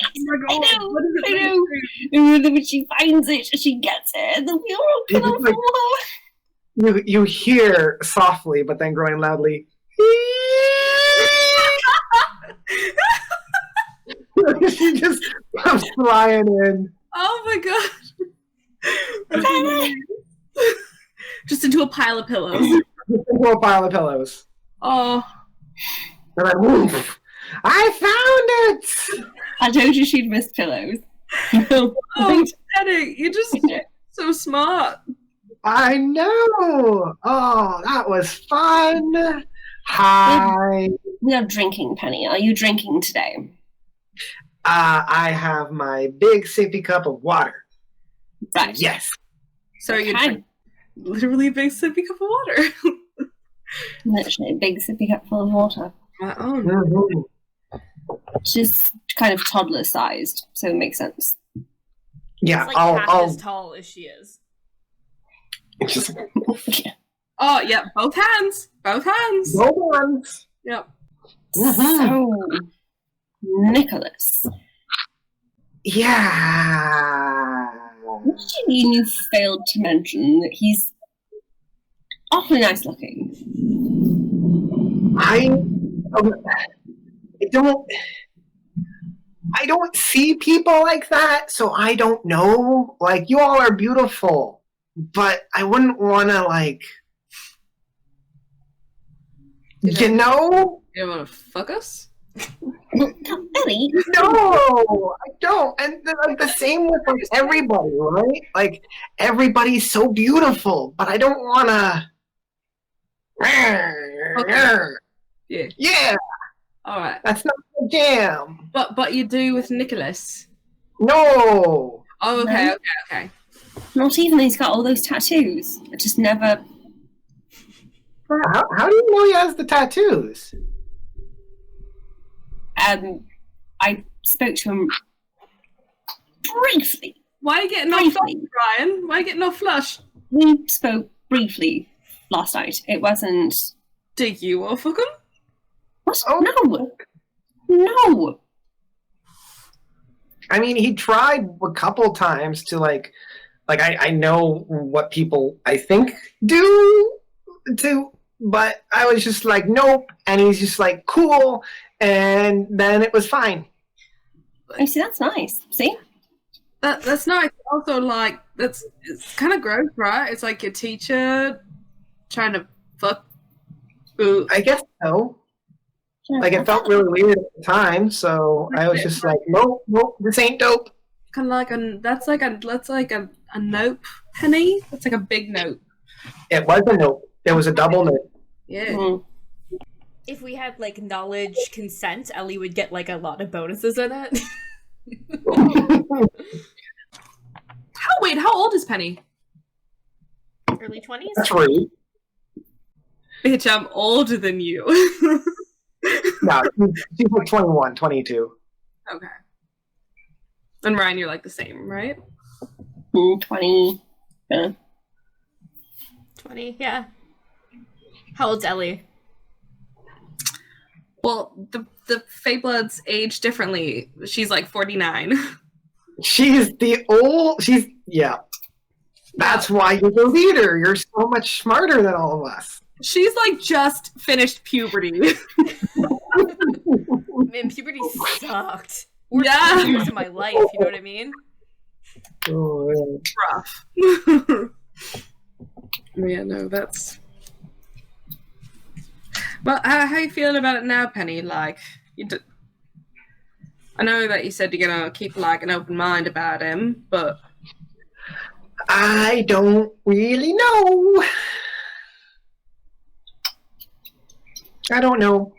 I know. And then when she finds it, she gets it, and then we all come like, for her. You hear softly, but then growing loudly. She just comes flying in. Oh my god. Just into a pile of pillows. Into a pile of pillows. Oh. And then, woof, I found it! I told you she'd missed pillows. Oh, Penny, you're just so smart. I know! Oh, that was fun! Hi! We are drinking, Penny. Are you drinking today? I have my big sippy cup of water. Right. Yes. So you're literally a big sippy cup of water. Literally a big sippy cup full of water. My own. Mm-hmm. Just kind of toddler sized, so it makes sense. Yeah, it's like half as tall as she is. Just, Oh, yeah, both hands. Both hands. Both ones. Yep. So, Nikolas, Yeah. what do you mean you failed to mention that he's awfully nice looking? I don't see people like that, so I don't know. Like, you all are beautiful, but I wouldn't want to, like, you know? You want to fuck us? Elly? No, I don't. And the same with like, everybody, right? Like, everybody's so beautiful, but I don't want to. Yeah. Yeah, All right. that's not the jam. But you do with Nikolas. No. Oh, okay, No. okay. Not even though he's got all those tattoos. I just never... How do you know he has the tattoos? I spoke to him briefly. Why are you getting off flush, Ryan? Why are you getting off flush? We spoke briefly last night. It wasn't... Do you want to fuck him? What? Oh. No! No! I mean, he tried a couple times to like I know what people I think do to, but I was just like, nope. And he's just like, cool. And then it was fine. I see, that's nice. See? That's nice. Also, like, it's kind of gross, right? It's like your teacher trying to fuck. Ooh. I guess so. Like, it felt really weird at the time, so I was just like, nope, this ain't dope. Kind of like that's like a nope penny. That's like a big nope. It was a nope. It was a double nope. Yeah. Mm. If we had like knowledge consent, Elly would get like a lot of bonuses in it. How old is Penny? Early 20s? That's rude. Bitch, I'm older than you. No, she's like 21, 22. Okay. And Ryan, you're like the same, right? 20. Yeah. 20, yeah. How old's Elly? Well, the Feybloods age differently. She's like 49. She's yeah. That's why you're the leader. You're so much smarter than all of us. She's like just finished puberty. Man, puberty sucked. Worst Yeah. years of my life, you know what I mean? Oh, Rough. Yeah, no, that's... Well, how you feeling about it now, Penny? Like, I know that you said you're gonna keep like an open mind about him, but I don't really know. I don't know.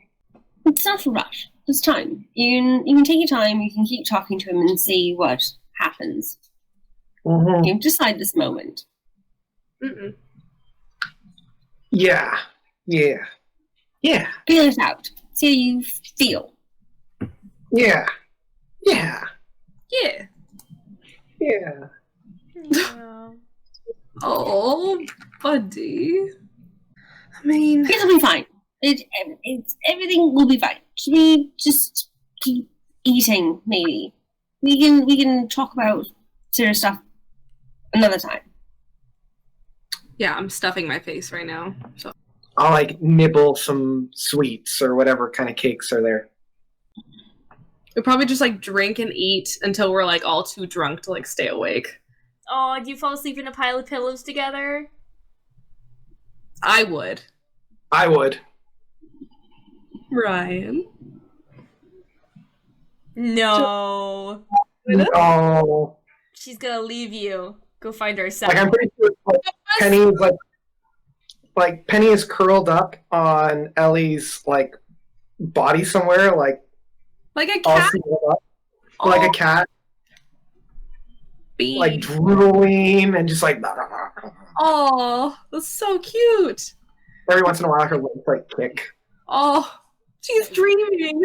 It's not a rush. There's time. You can take your time. You can keep talking to him and see what happens. Mm-hmm. You decide this moment. mm-mm. Yeah. Feel it out. See how you feel. Yeah. Yeah. Yeah. Oh, buddy. I mean, It'll be fine. It's everything will be fine. Should we just keep eating? Maybe we can talk about serious stuff another time. yeah, I'm stuffing my face right now. So I'll like nibble some sweets or whatever kind of cakes are there. we'll probably just like drink and eat until we're like all too drunk to like stay awake. Oh, do you fall asleep in a pile of pillows together? I would. Ryan. No. Oh. She's gonna leave you. Go find her Like, I'm pretty sure like, Penny is curled up on Elly's like body somewhere, like Like a all cat. snuggled up, like a cat, Bean. like drooling and just like Oh, that's so cute. every once in a while her legs like kick. Oh, she's dreaming.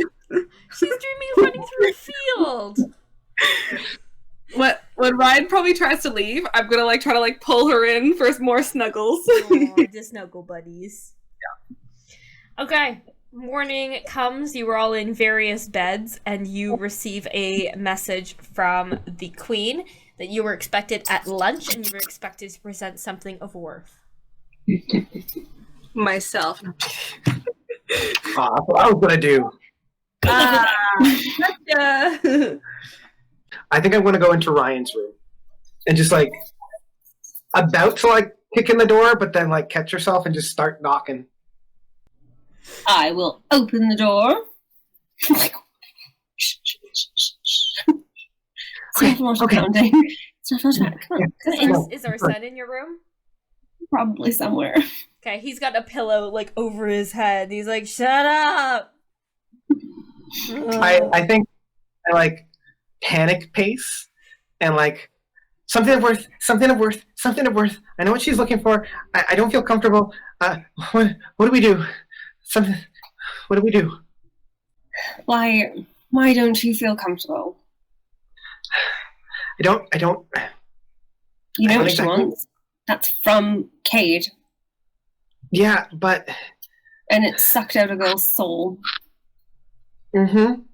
She's dreaming of running through a field. When Ryan probably tries to leave, I'm gonna like try to like pull her in for more snuggles. The snuggle buddies. Yeah. Okay. Morning comes. You were all in various beds, and you receive a message from the Queen that you were expected at lunch, and you were expected to present something of worth. Myself. That's what I was gonna do. Gotcha. I think I'm gonna go into Ryan's room and just like about to like kick in the door, but then like catch yourself and just start knocking. I will open the door. So everyone's counting. So come on. Is Arsen in your room? Probably somewhere. Okay, he's got a pillow like over his head. He's like, "Shut up." I think I like panic pace and like something of worth. I know what she's looking for. I don't feel comfortable. What do we do? What do we do? Why don't you feel comfortable? I don't. You know what she exactly. wants? That's from Cade. Yeah, but and it sucked out a girl's soul. One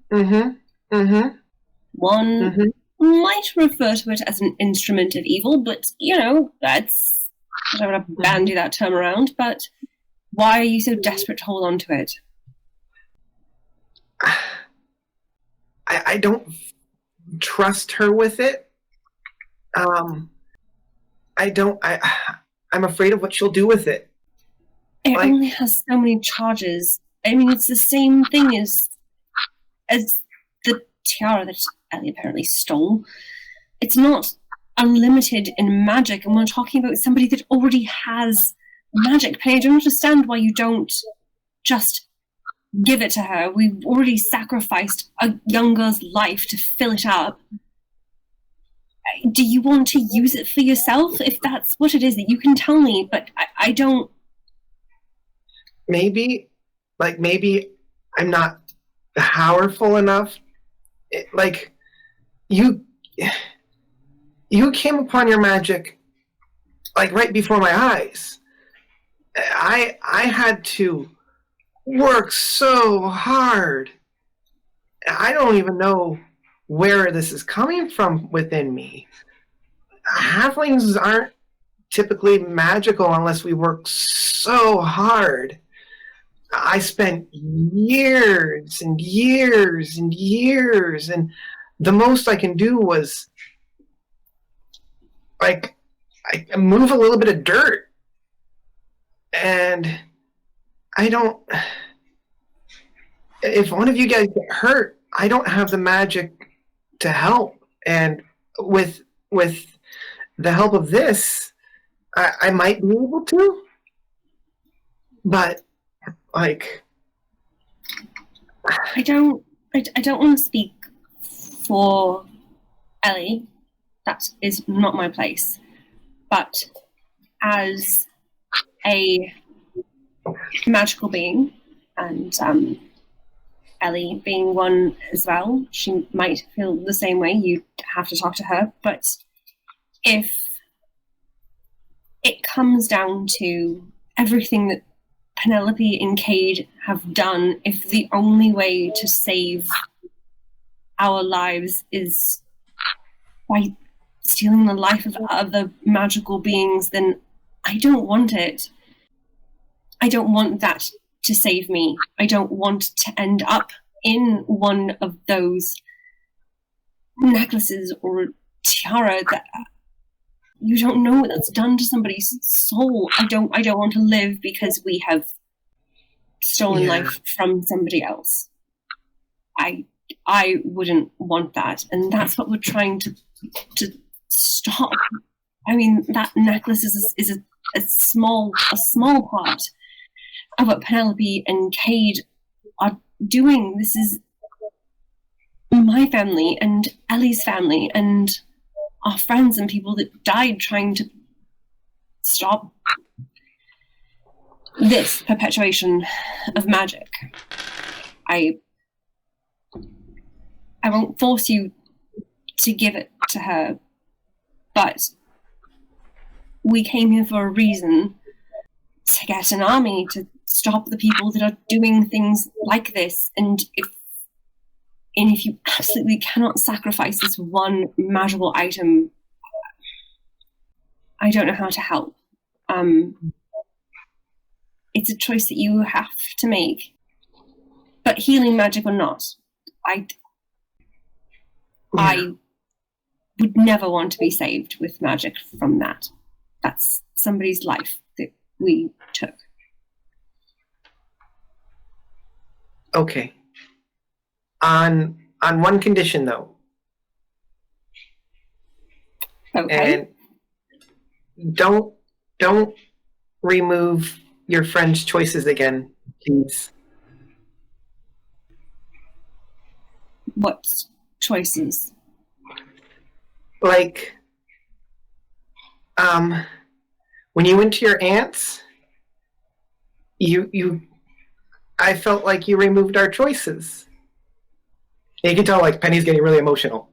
might refer to it as an instrument of evil, but you know, that's I don't want to bandy that term around, but why are you so desperate to hold on to it? I don't trust her with it. I'm afraid of what she'll do with it. It only has so many charges. I mean, it's the same thing as the tiara that Elly apparently stole. It's not unlimited in magic, and we're talking about somebody that already has magic. But I don't understand why you don't just give it to her. We've already sacrificed a young girl's life to fill it up. Do you want to use it for yourself? If that's what it is, you can tell me, but I don't... Maybe I'm not powerful enough. You came upon your magic like right before my eyes. I had to work so hard. I don't even know where this is coming from within me. Halflings aren't typically magical unless we work so hard. I spent years and years and years, and the most I can do was like I move a little bit of dirt, and I don't. If one of you guys get hurt, I don't have the magic to help, and with the help of this, I might be able to, but like I don't want to speak for Elly. That is not my place. But as a magical being, and Elly being one as well, she might feel the same way. You have to talk to her. But if it comes down to everything that Penelope and Cade have done, if the only way to save our lives is by stealing the life of other magical beings, then I don't want it. I don't want that to save me. I don't want to end up in one of those necklaces or tiara that you don't know what that's done to somebody's soul. I don't want to live because we have stolen life from somebody else. I wouldn't want that, and that's what we're trying to stop. I mean, that necklace is a small part of what Penelope and Cade are doing. This is my family and Elly's family and our friends and people that died trying to stop this perpetuation of magic. I won't force you to give it to her, but we came here for a reason, to get an army, to stop the people that are doing things like this, and if you absolutely cannot sacrifice this one magical item, I don't know how to help. It's a choice that you have to make. But healing magic or not, I would never want to be saved with magic from that. That's somebody's life that we took. Okay. On one condition, though. Okay. And don't remove your friend's choices again, please. What choices? Like, when you went to your aunt's, I felt like you removed our choices. And you can tell, like, Penny's getting really emotional.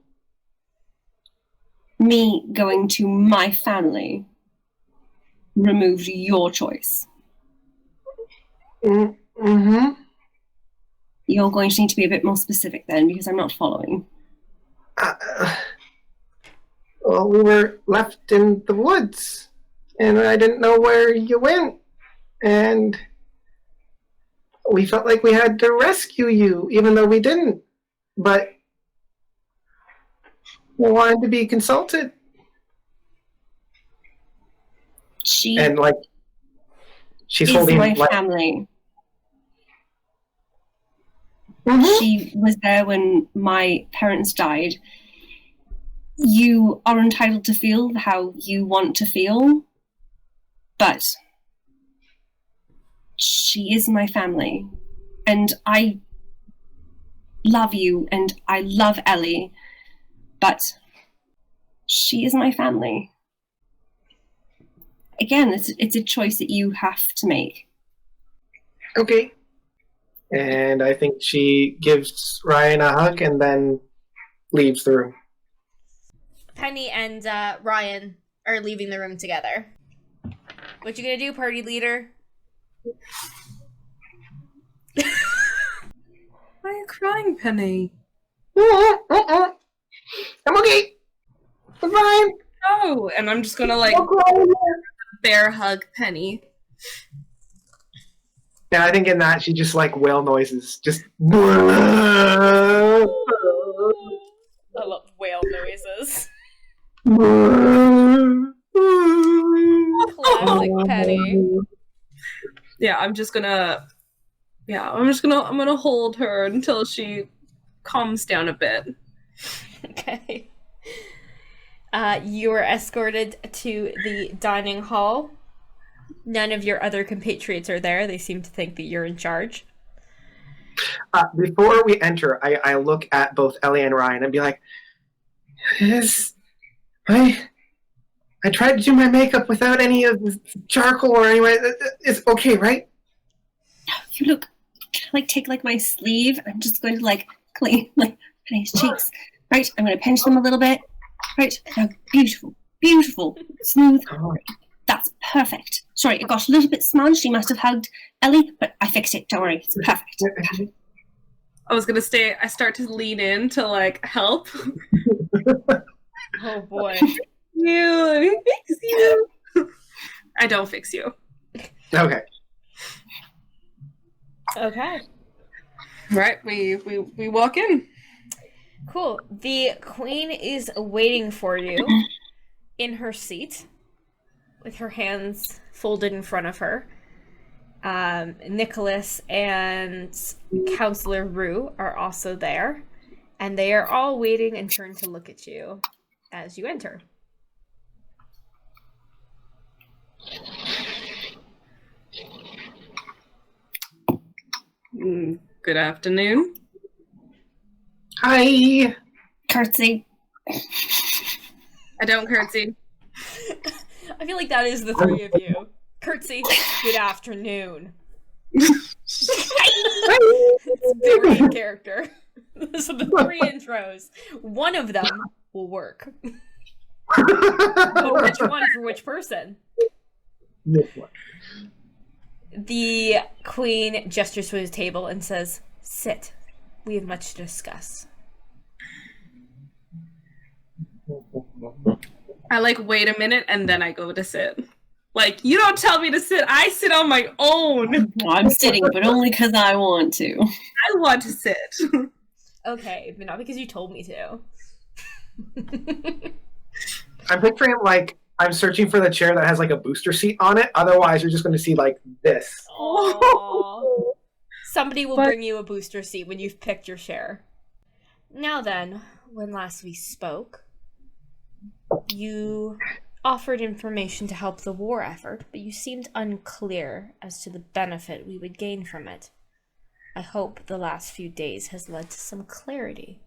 Me going to my family removed your choice. Mm-hmm. You're going to need to be a bit more specific then, because I'm not following. Well, we were left in the woods, and I didn't know where you went, and we felt like we had to rescue you, even though we didn't. But we wanted to be consulted. She And, like, she's is holding, my like, family. Mhm. She was there when my parents died. You are entitled to feel how you want to feel, but she is my family. And I love you, and I love Elly, but she is my family. Again, it's a choice that you have to make. Okay. And I think she gives Ryan a hug and then leaves the room. Penny and Ryan are leaving the room together. What you gonna do, party leader? Why are you crying, Penny? I'm okay. I'm fine. Oh, and I'm just gonna like bear hug Penny. Yeah, I think in that she just like whale noises. Just I love whale noises. Classic Penny. Yeah, I'm gonna hold her until she calms down a bit. Okay. You are escorted to the dining hall. None of your other compatriots are there. They seem to think that you're in charge. Before we enter, I look at both Elly and Ryan and be like, I tried to do my makeup without any of the charcoal or anyway. It's okay, right? You look, like, take like my sleeve. I'm just going to like clean like Penny's cheeks. Right, I'm going to pinch them a little bit. Right, now beautiful, beautiful, smooth. Oh. That's perfect. Sorry, it got a little bit smudged. She must have hugged Elly, but I fixed it. Don't worry, it's perfect. I was gonna say I start to lean in to like help. Oh boy. Let me fix you. I don't fix you. Okay. Okay. Right, we walk in. Cool. The queen is waiting for you in her seat with her hands folded in front of her. Nikolas and Counselor Rue are also there, and they are all waiting and turn to look at you as you enter. Good afternoon. Hi. Curtsy. I don't curtsy. I feel like that is the three of you. Curtsy, good afternoon. It's very in character. So the three intros. One of them will work. But which one for which person? This one. The queen gestures to his table and says, "Sit. We have much to discuss." I wait a minute and then I go to sit. You don't tell me to sit. I sit on my own. I'm sitting, but only because I want to. I want to sit. Okay, but not because you told me to. I'm picturing I'm searching for the chair that has a booster seat on it. Otherwise, you're just going to see this. Aww. Somebody will bring you a booster seat when you've picked your chair. Now then, when last we spoke, you offered information to help the war effort, but you seemed unclear as to the benefit we would gain from it. I hope the last few days has led to some clarity.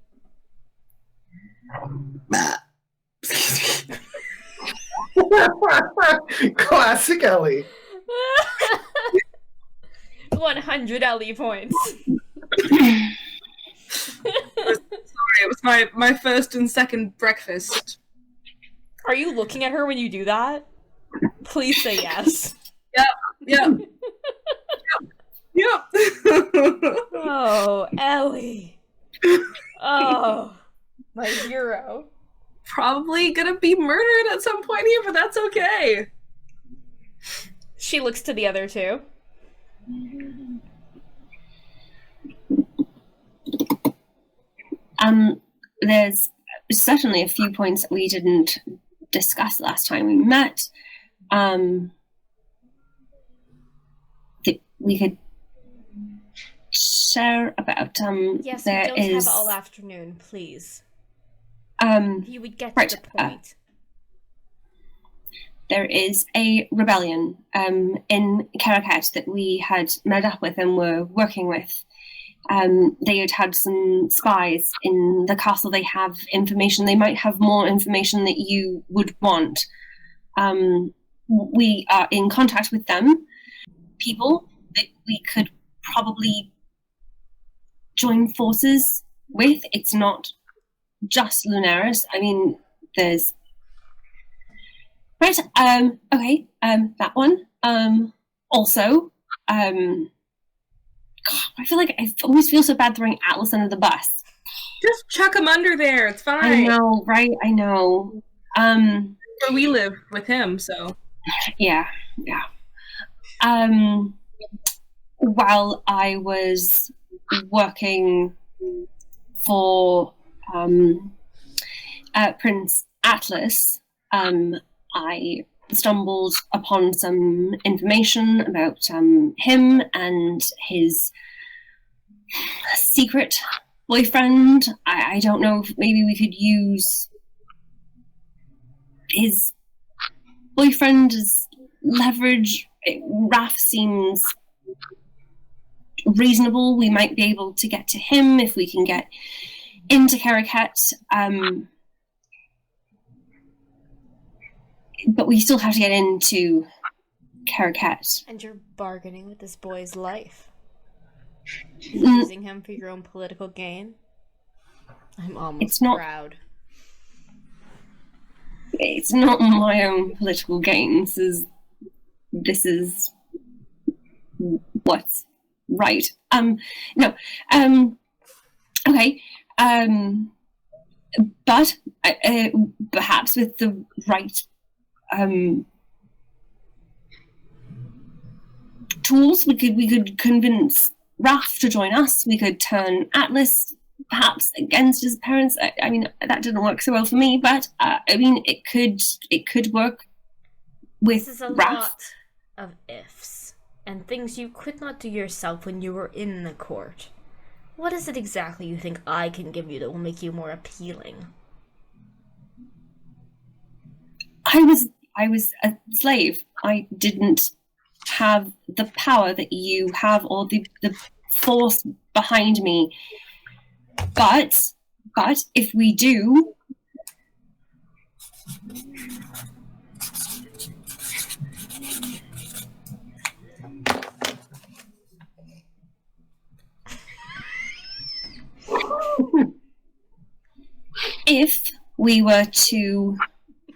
Classic Elly. 100 Elly points. Sorry, it was my first and second breakfast. Are you looking at her when you do that? Please say yes. Yep. Oh, Elly. Oh, my hero. Probably gonna be murdered at some point here, but that's okay. She looks to the other two. There's certainly a few points that we didn't discuss last time we met. That we could share about. Yes, there we don't is, have all afternoon, please. You would get right, to the point. There is a rebellion in Caraquette that we had met up with and were working with. They had some spies in the castle. They have information. They might have more information that you would want. We are in contact with them. People that we could probably join forces with. It's not just Lunaris. I mean, there's... Right, okay, that one. Also, God, I feel like I always feel so bad throwing Atlas under the bus. Just chuck him under there, it's fine. I know, right? I know. Where we live with him, so. Yeah. While I was working for Prince Atlas, I stumbled upon some information about him and his secret boyfriend. I don't know if maybe we could use his boyfriend as leverage. Raph seems reasonable. We might be able to get to him if we can get into Caraquette. But we still have to get into Caraquette. And you're bargaining with this boy's life. Using him for your own political gain. I'm almost proud. It's not my own political gain. This is what's right. No. Okay. But perhaps with the right tools, we could convince Raph to join us. We could turn Atlas perhaps against his parents. I mean, that didn't work so well for me, but I mean, it could work with This is a Raph. lot of ifs and things you could not do yourself when you were in the court. What is it exactly you think I can give you that will make you more appealing? I was a slave. I didn't have the power that you have or the force behind me. But if we do, if we were to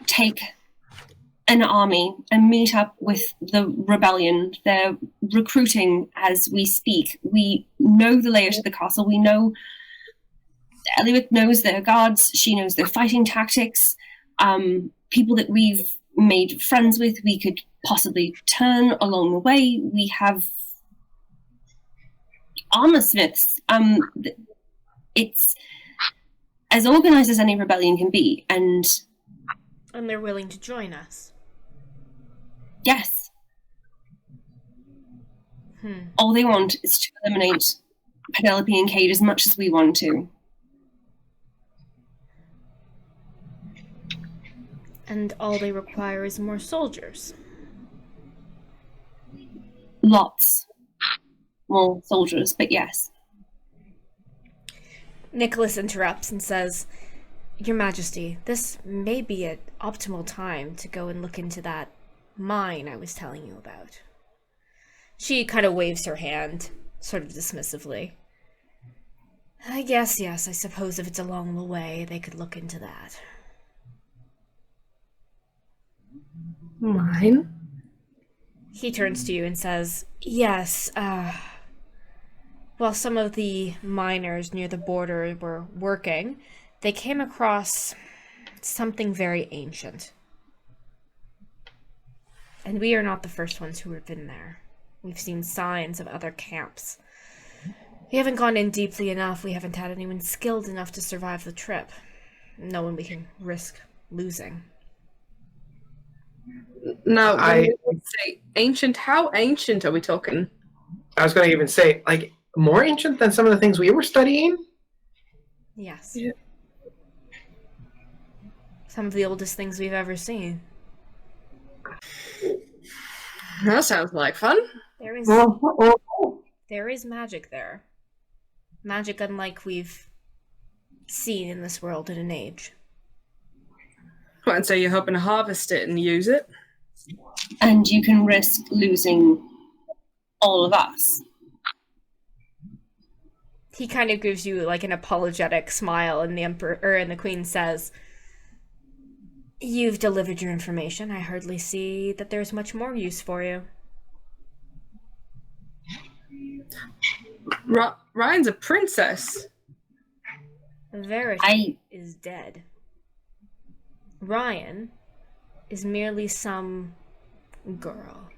take an army and meet up with the rebellion. They're recruiting as we speak. We know the layout of the castle. We know Elly knows their guards. She knows their fighting tactics. People that we've made friends with, we could possibly turn along the way. We have armor smiths. It's as organized as any rebellion can be, and they're willing to join us. Yes. All they want is to eliminate Penelope and Cade as much as we want to. And all they require is more soldiers. Lots more soldiers, but yes. Nikolas interrupts and says, Your Majesty, this may be an optimal time to go and look into that mine I was telling you about. She kind of waves her hand, sort of dismissively. I guess, yes, I suppose if it's along the way, they could look into that. Mine? He turns to you and says, Yes, while some of the miners near the border were working, they came across something very ancient. And we are not the first ones who have been there. We've seen signs of other camps. We haven't gone in deeply enough. We haven't had anyone skilled enough to survive the trip. No one we can risk losing. No, I would say ancient. How ancient are we talking? I was going to even say, like, more ancient than some of the things we were studying? Yes. Yeah. Some of the oldest things we've ever seen. That sounds like fun. There is magic there. Magic unlike we've seen in this world in an age. Well, and so you're hoping to harvest it and use it? And you can risk losing all of us. He kind of gives you like an apologetic smile, and the Emperor and the Queen says, You've delivered your information. I hardly see that there's much more use for you. Ryan's a princess. Verity is dead. Ryan is merely some girl.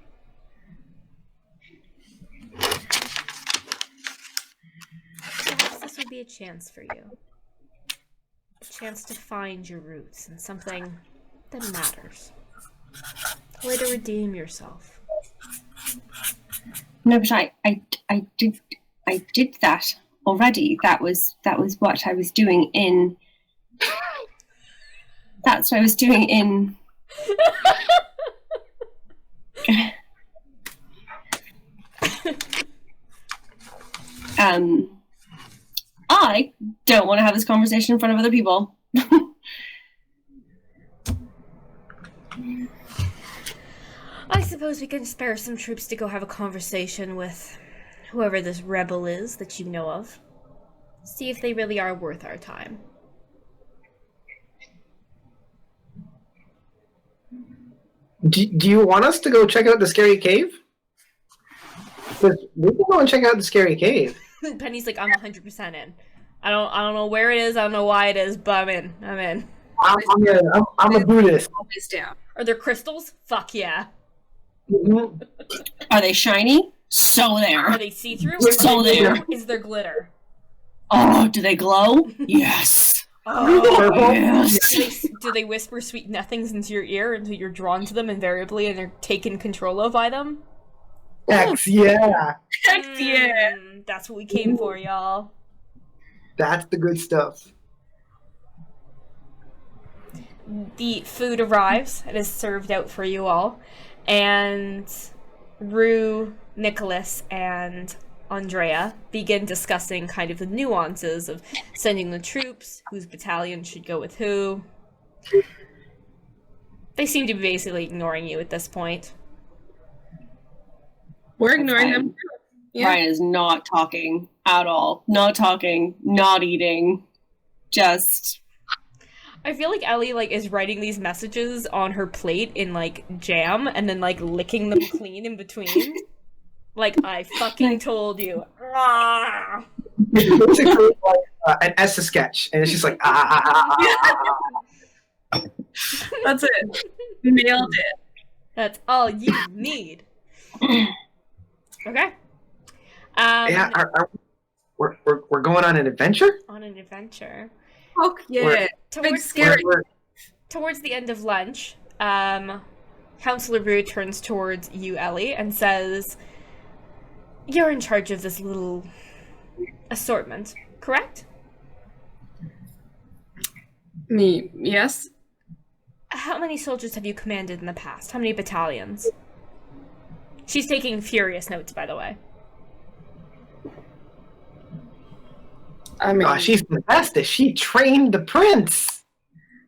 Perhaps this would be a chance for you. A chance to find your roots and something that matters. A way to redeem yourself. No, but I did that already. That was what I was doing in. That's what I was doing in. I don't want to have this conversation in front of other people. I suppose we can spare some troops to go have a conversation with whoever this rebel is that you know of. See if they really are worth our time. Do you want us to go check out the scary cave? Because we can go and check out the scary cave. Penny's like, I'm 100% in. I don't know where it is. I don't know why it is, but I'm in. I'm a Buddhist. Down. Are there crystals? Fuck yeah. Mm-hmm. Are they shiny? So there. Are they see-through? So there. Is there glitter? Oh, do they glow? Yes. Oh, yes. Do they whisper sweet nothings into your ear until you're drawn to them invariably and are taken control of by them? Heck yeah. Heck yeah. That's what we came for, y'all. That's the good stuff. The food arrives. It is served out for you all. And Rue, Nikolas, and Ondrea begin discussing kind of the nuances of sending the troops, whose battalion should go with who. They seem to be basically ignoring you at this point. We're ignoring them. Yeah. Ryan is not talking at all. Not talking, not eating. Just... I feel like Elly like is writing these messages on her plate in like jam and then like licking them clean in between. Like I fucking told you. It's like an Essa sketch, and it's just like That's it. Nailed it. That's all you need. Okay. Yeah, we're going on an adventure. On an adventure. Oh yeah. Towards the end of lunch, Counselor Rue turns towards you, Elly, and says, "You're in charge of this little assortment, correct?" Me, yes. How many soldiers have you commanded in the past? How many battalions? She's taking furious notes, by the way. I mean, She's fantastic. She trained the prince.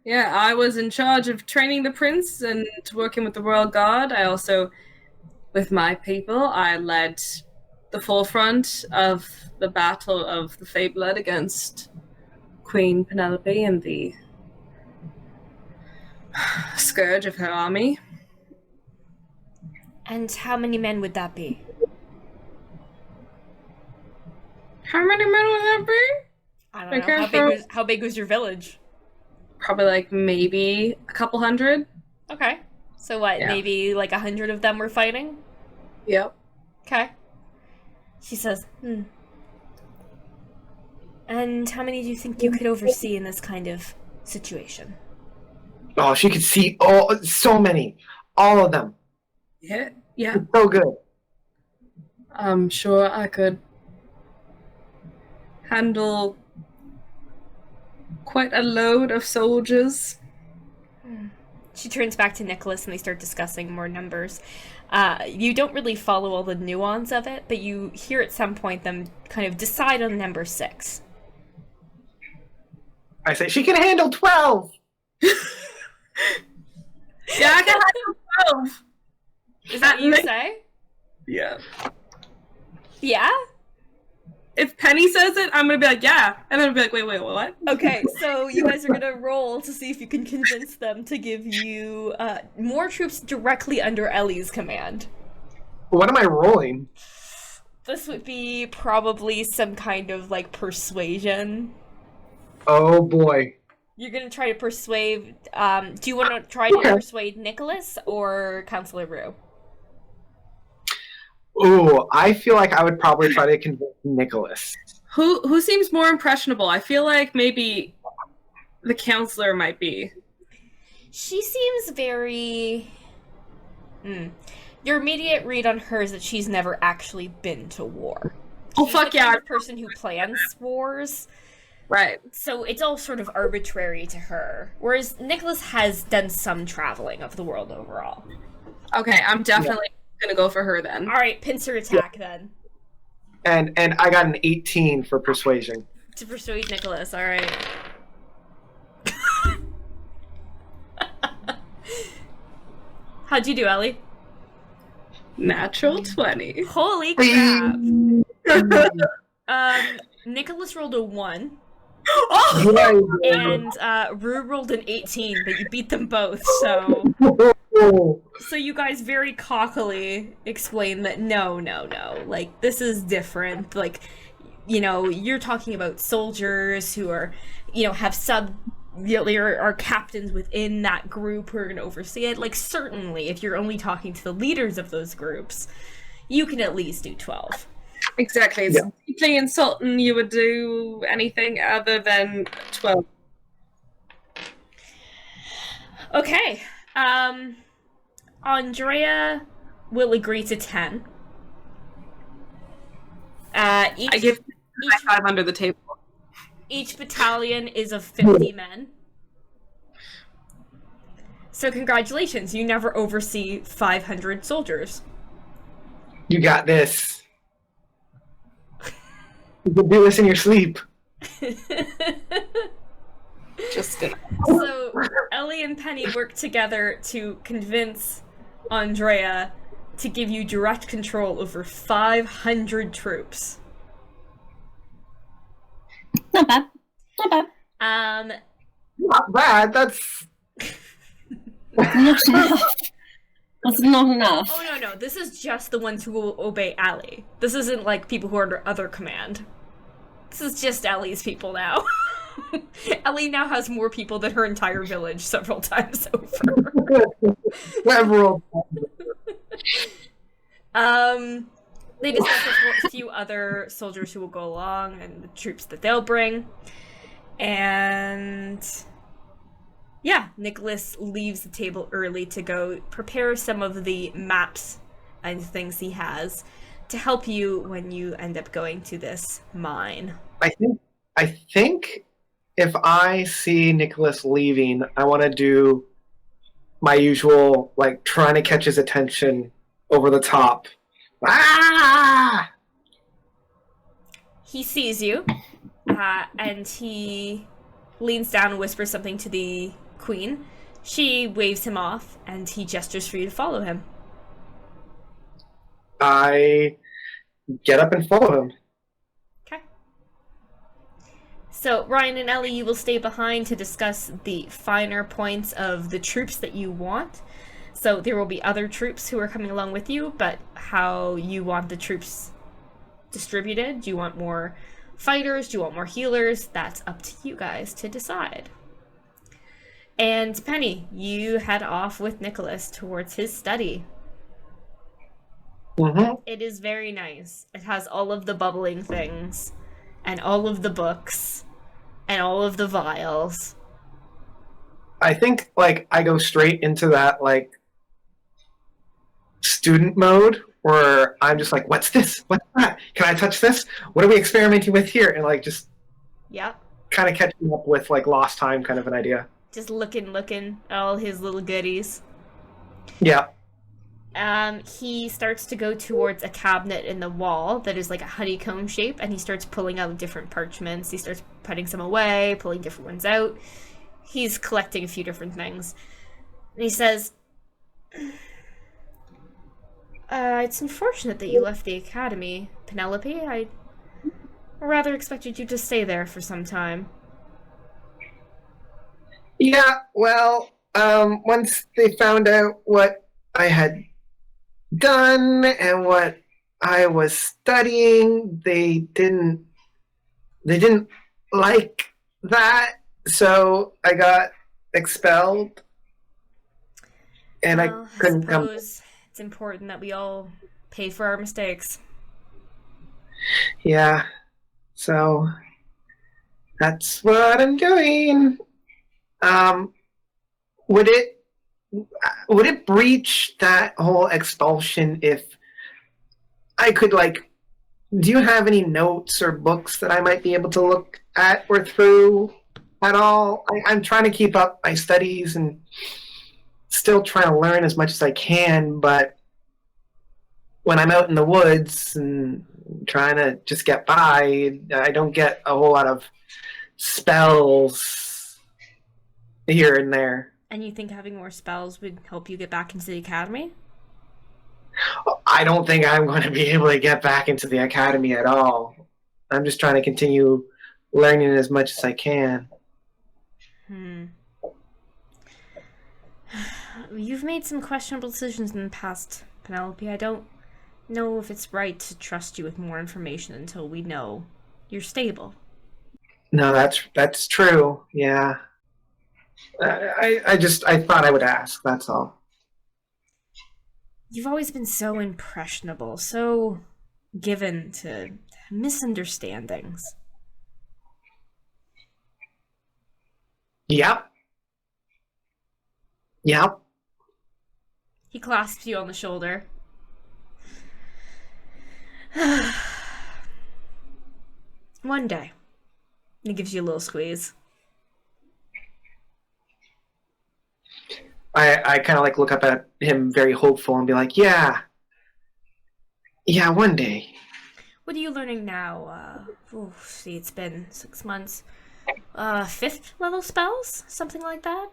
Yeah, I was in charge of training the prince and working with the royal guard. I also, with my people, I led the forefront of the battle of the Fey Blood against Queen Penelope and the scourge of her army. And how many men would that be? How many men would that be? I don't know. How big was your village? Probably like maybe a couple hundred. Okay. So what, maybe like 100 of them were fighting? Yep. Okay. She says, And how many do you think you could oversee in this kind of situation? Oh, she could see so many. All of them. Yeah. It's so good. I'm sure I could handle quite a load of soldiers. She turns back to Nikolas and they start discussing more numbers. You don't really follow all the nuance of it, but you hear at some point them kind of decide on number 6. I say she can handle 12. Yeah, I can handle 12. Is that what you say? Yeah. Yeah? If Penny says it, I'm gonna be like, yeah. And then I'll be like, wait, what? Okay, so you guys are gonna roll to see if you can convince them to give you more troops directly under Elly's command. What am I rolling? This would be probably some kind of like persuasion. Oh boy. You're gonna try to persuade. Do you want to try to persuade Nikolas or Counselor Rue? Ooh, I feel like I would probably try to convince Nikolas. Who seems more impressionable? I feel like maybe the counselor might be. She seems very... Your immediate read on her is that she's never actually been to war. Oh, She's fuck the yeah. kind of person who plans wars. Right. So it's all sort of arbitrary to her. Whereas Nikolas has done some traveling of the world overall. Okay, I'm definitely gonna go for her then. Alright, pincer attack then. And I got an 18 for persuasion. To persuade Nikolas, alright. How'd you do, Elly? Natural 20. Holy crap! Nikolas rolled a 1. Oh! And Rue rolled an 18, but you beat them both, so... So you guys very cockily explain that no, like, this is different. Like, you know, you're talking about soldiers who are, you know, have are captains within that group who are going to oversee it. Like, certainly, if you're only talking to the leaders of those groups, you can at least do 12. Exactly. It's deeply insulting you would do anything other than 12. Okay. Ondrea will agree to 10. I give high five under the table. Each battalion is of 50 men. So congratulations, you never oversee 500 soldiers. You got this. You can do this in your sleep. Just gonna. So Elly and Penny work together to convince Ondrea to give you direct control over 500 troops. Not bad. Not bad. not bad. That's not enough. That's not enough. Oh, no. This is just the ones who will obey Elly. This isn't like people who are under other command. This is just Elly's people now. Elly now has more people than her entire village several times over. several. They discuss a few other soldiers who will go along and the troops that they'll bring. And yeah, Nikolas leaves the table early to go prepare some of the maps and things he has to help you when you end up going to this mine. I think if I see Nikolas leaving, I want to do my usual, like, trying to catch his attention over the top. Ah! He sees you, and he leans down and whispers something to the queen. She waves him off, and he gestures for you to follow him. I get up and follow him. Okay. So, Ryan and Elly, you will stay behind to discuss the finer points of the troops that you want. So there will be other troops who are coming along with you, but how you want the troops distributed. Do you want more fighters? Do you want more healers? That's up to you guys to decide. And Penny, you head off with Nikolas towards his study. Mm-hmm. It is very nice. It has all of the bubbling things, and all of the books, and all of the vials. I think, like, I go straight into that, like, student mode where I'm just like, what's this? What's that? Can I touch this? What are we experimenting with here? And, like, just kind of catching up with, like, lost time kind of an idea. Just looking at all his little goodies. Yeah. He starts to go towards a cabinet in the wall that is like a honeycomb shape, and he starts pulling out different parchments. He starts putting some away, pulling different ones out. He's collecting a few different things. And he says, it's unfortunate that you left the academy, Penelope. I rather expected you to stay there for some time. Yeah, well, once they found out what I had done and what I was studying, they didn't like that, so I got expelled, and I couldn't come. It's important that we all pay for our mistakes. Yeah, so that's what I'm doing. Would it breach that whole expulsion if I could, like, do you have any notes or books that I might be able to look at or through at all? I'm trying to keep up my studies and still trying to learn as much as I can, but when I'm out in the woods and trying to just get by, I don't get a whole lot of spells here and there. And you think having more spells would help you get back into the academy? I don't think I'm going to be able to get back into the academy at all. I'm just trying to continue learning as much as I can. You've made some questionable decisions in the past, Penelope. I don't know if it's right to trust you with more information until we know you're stable. No, that's true. Yeah. I thought I would ask, that's all. You've always been so impressionable, so given to misunderstandings. Yep. He clasps you on the shoulder. One day. He gives you a little squeeze. I kind of, like, look up at him very hopeful and be like, yeah, one day. What are you learning now? See, it's been 6 months. 5th level spells? Something like that?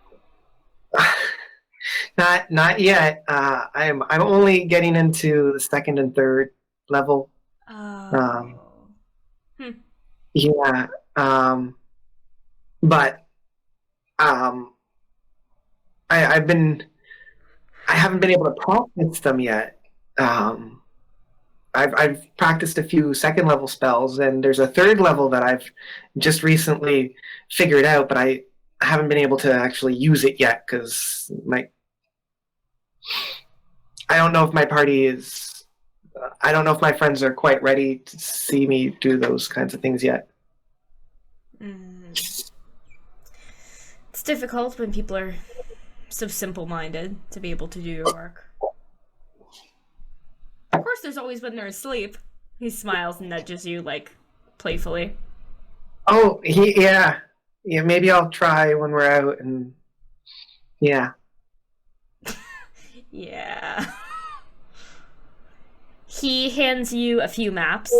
Not yet. I'm only getting into the 2nd and 3rd level. Yeah. But I haven't been able to practice them yet. I've practiced a few second level spells, and there's a third level that I've just recently figured out, but I haven't been able to actually use it yet because I don't know if my party is. I don't know if my friends are quite ready to see me do those kinds of things yet. It's difficult when people are so simple-minded to be able to do your work. Of course, there's always when they're asleep. He smiles and nudges you, like, playfully. Oh, yeah. Yeah, maybe I'll try when we're out, and... Yeah. Yeah. He hands you a few maps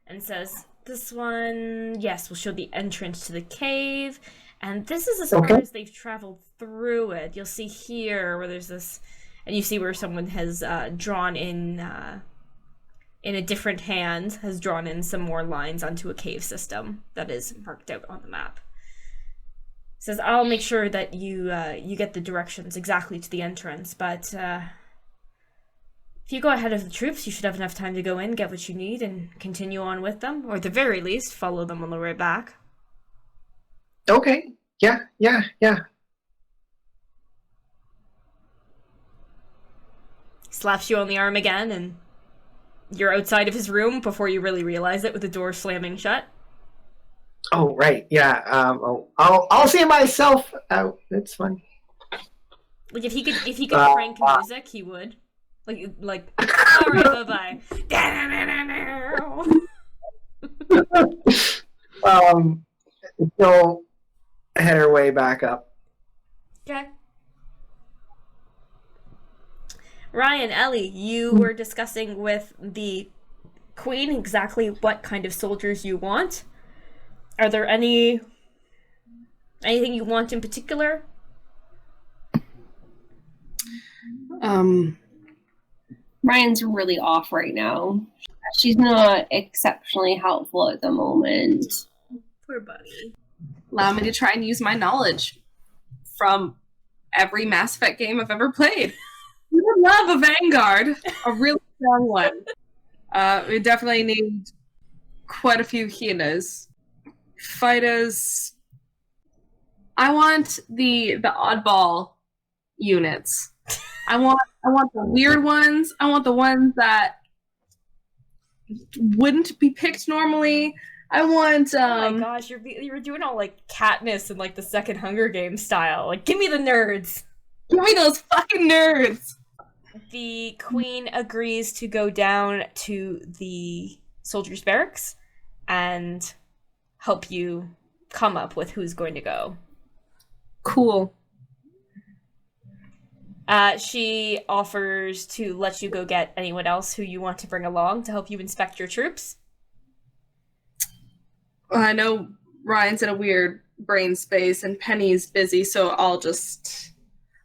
and says, this one, yes, will show the entrance to the cave, and this is as far as they've traveled through it. You'll see here where there's this, and you see where someone has drawn in a different hand, has drawn in some more lines onto a cave system that is marked out on the map. It says, I'll make sure that you get the directions exactly to the entrance, but if you go ahead of the troops, you should have enough time to go in, get what you need, and continue on with them, or at the very least, follow them on the way back. Okay. Yeah. Slaps you on the arm again, and you're outside of his room before you really realize it, with the door slamming shut. Oh, right. Yeah. I'll see myself out. It's fine. Like if he could crank music, he would. Like. All right, bye bye. She'll head her way back up. Okay. Ryan, Elly, you were discussing with the Queen exactly what kind of soldiers you want. Are there anything you want in particular? Ryan's really off right now. She's not exceptionally helpful at the moment. Poor buddy. Allow me to try and use my knowledge from every Mass Effect game I've ever played. We would love a Vanguard, a really strong one. We definitely need quite a few healers. Fighters. I want the oddball units. I want the weird ones. I want the ones that wouldn't be picked normally. I want oh my gosh, you're doing all like Katniss and like the second Hunger Games style. Like, give me the nerds. Give me those fucking nerds. The Queen agrees to go down to the soldiers' barracks and help you come up with who's going to go. Cool. She offers to let you go get anyone else who you want to bring along to help you inspect your troops. I know Ryan's in a weird brain space and Penny's busy, so I'll just...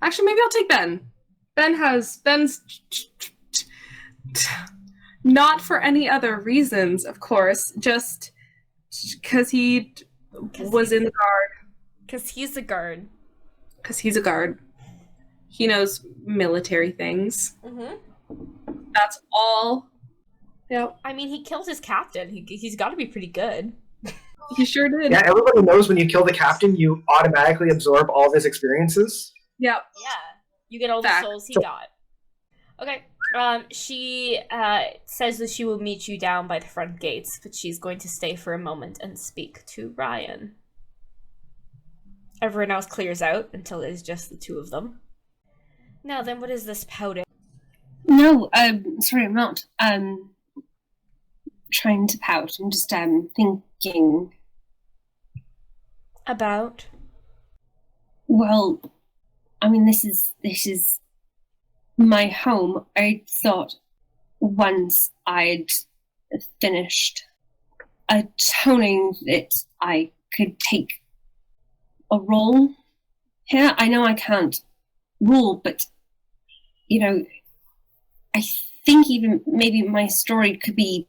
Actually, maybe I'll take Ben. Ben's... Not for any other reasons, of course, just because he was in the guard. Because he's a guard. Because he's a guard. He knows military things. Mm-hmm. That's all. Yeah. I mean, he killed his captain. He's got to be pretty good. He sure did. Yeah, everybody knows when you kill the captain, you automatically absorb all of his experiences. Yep. Yeah. You get all the souls he got. Okay. She says that she will meet you down by the front gates, but she's going to stay for a moment and speak to Ryan. Everyone else clears out until it's just the two of them. Now then, what is this pouting? No, sorry, I'm not trying to pout. I'm just thinking about. Well, I mean, this is my home. I thought once I'd finished atoning that I could take a role here. I know I can't rule, but I think even maybe my story could be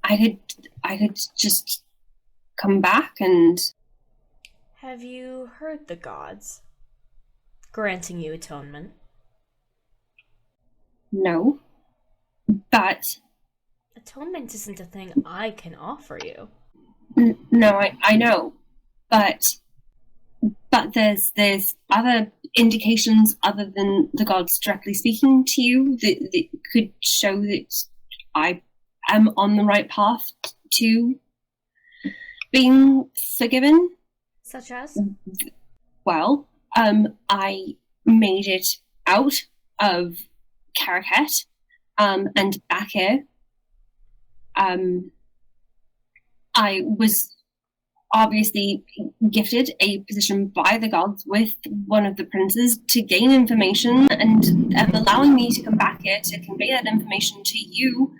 I could just come back and Have you heard the gods granting you atonement? No. But... Atonement isn't a thing I can offer you. No, I know. But there's other indications other than the gods directly speaking to you that could show that I am on the right path to being forgiven. Such as? Well, I made it out of Caraquette, and back here. I was obviously gifted a position by the gods with one of the princes to gain information, and allowing me to come back here to convey that information to you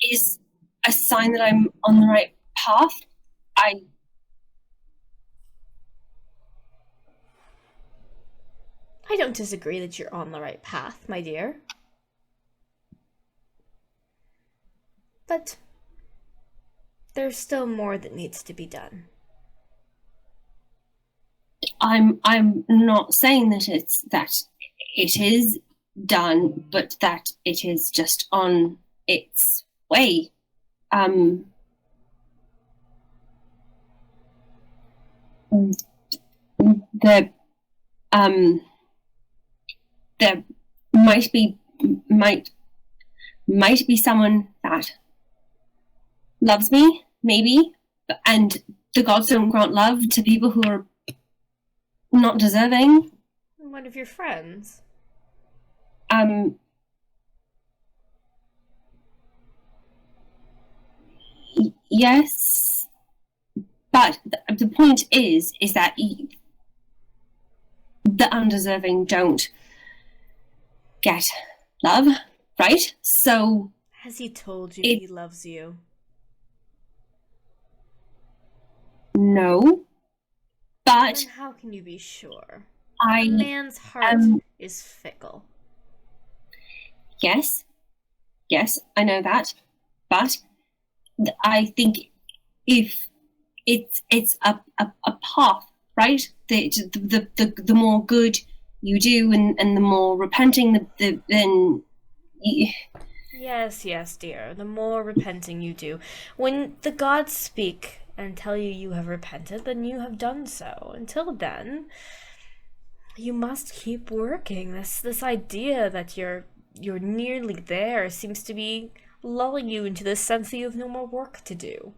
is a sign that I'm on the right path. I don't disagree that you're on the right path, my dear. But there's still more that needs to be done. I'm not saying that it is done, but that it is just on its way. There might be someone that loves me, maybe, and the gods don't grant love to people who are not deserving. One of your friends. Yes, but the point is that the undeserving don't get love, right? So has he told you he loves you? No, but then how can you be sure? A man's heart is fickle. Yes, I know that, but I think if it's a path, right? The more good you do, and the more repenting, then. Yes, dear. The more repenting you do, when the gods speak and tell you you have repented, then you have done so. Until then, you must keep working. This idea that you're nearly there seems to be lulling you into this sense that you have no more work to do.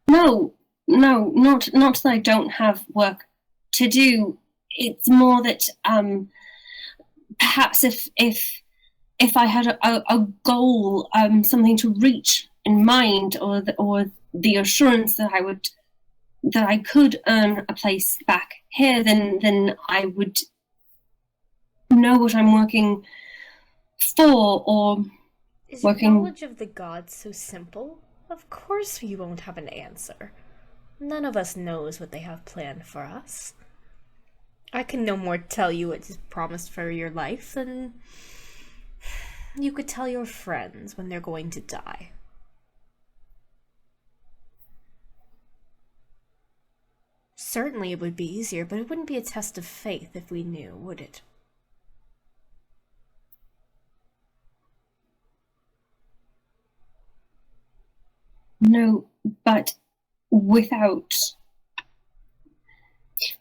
No, not that I don't have work to do. It's more that perhaps if I had a goal, something to reach in mind, or the assurance that I could earn a place back here, then I would know what I'm working for, or is working. Your knowledge of the gods so simple? Of course you won't have an answer. None of us knows what they have planned for us. I can no more tell you what is promised for your life than you could tell your friends when they're going to die. Certainly it would be easier, but it wouldn't be a test of faith if we knew, would it? No, but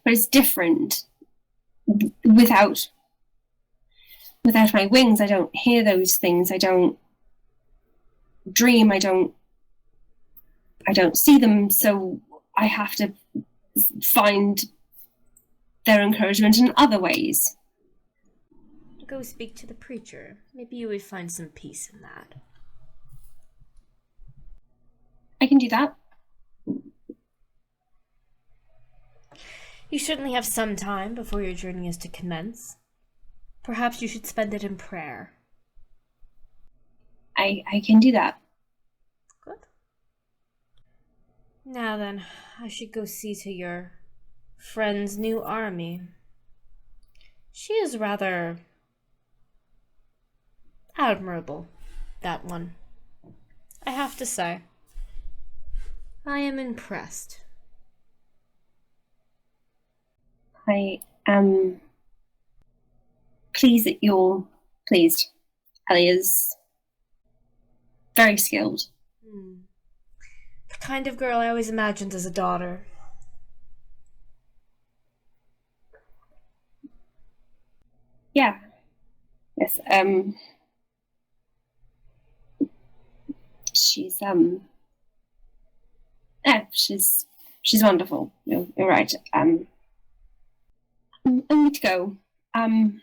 it's different. Without my wings, I don't hear those things. I don't dream. I don't see them. So I have to find their encouragement in other ways. Go speak to the preacher. Maybe you would find some peace in that. I can do that. You certainly have some time before your journey is to commence. Perhaps you should spend it in prayer. I can do that. Good. Now then, I should go see to your friend's new army. She is rather admirable, that one. I have to say, I am impressed. I am pleased that you're pleased. Elly is very skilled. The kind of girl I always imagined as a daughter. Yeah. Yes, she's she's wonderful. You're right. I need to go. I'm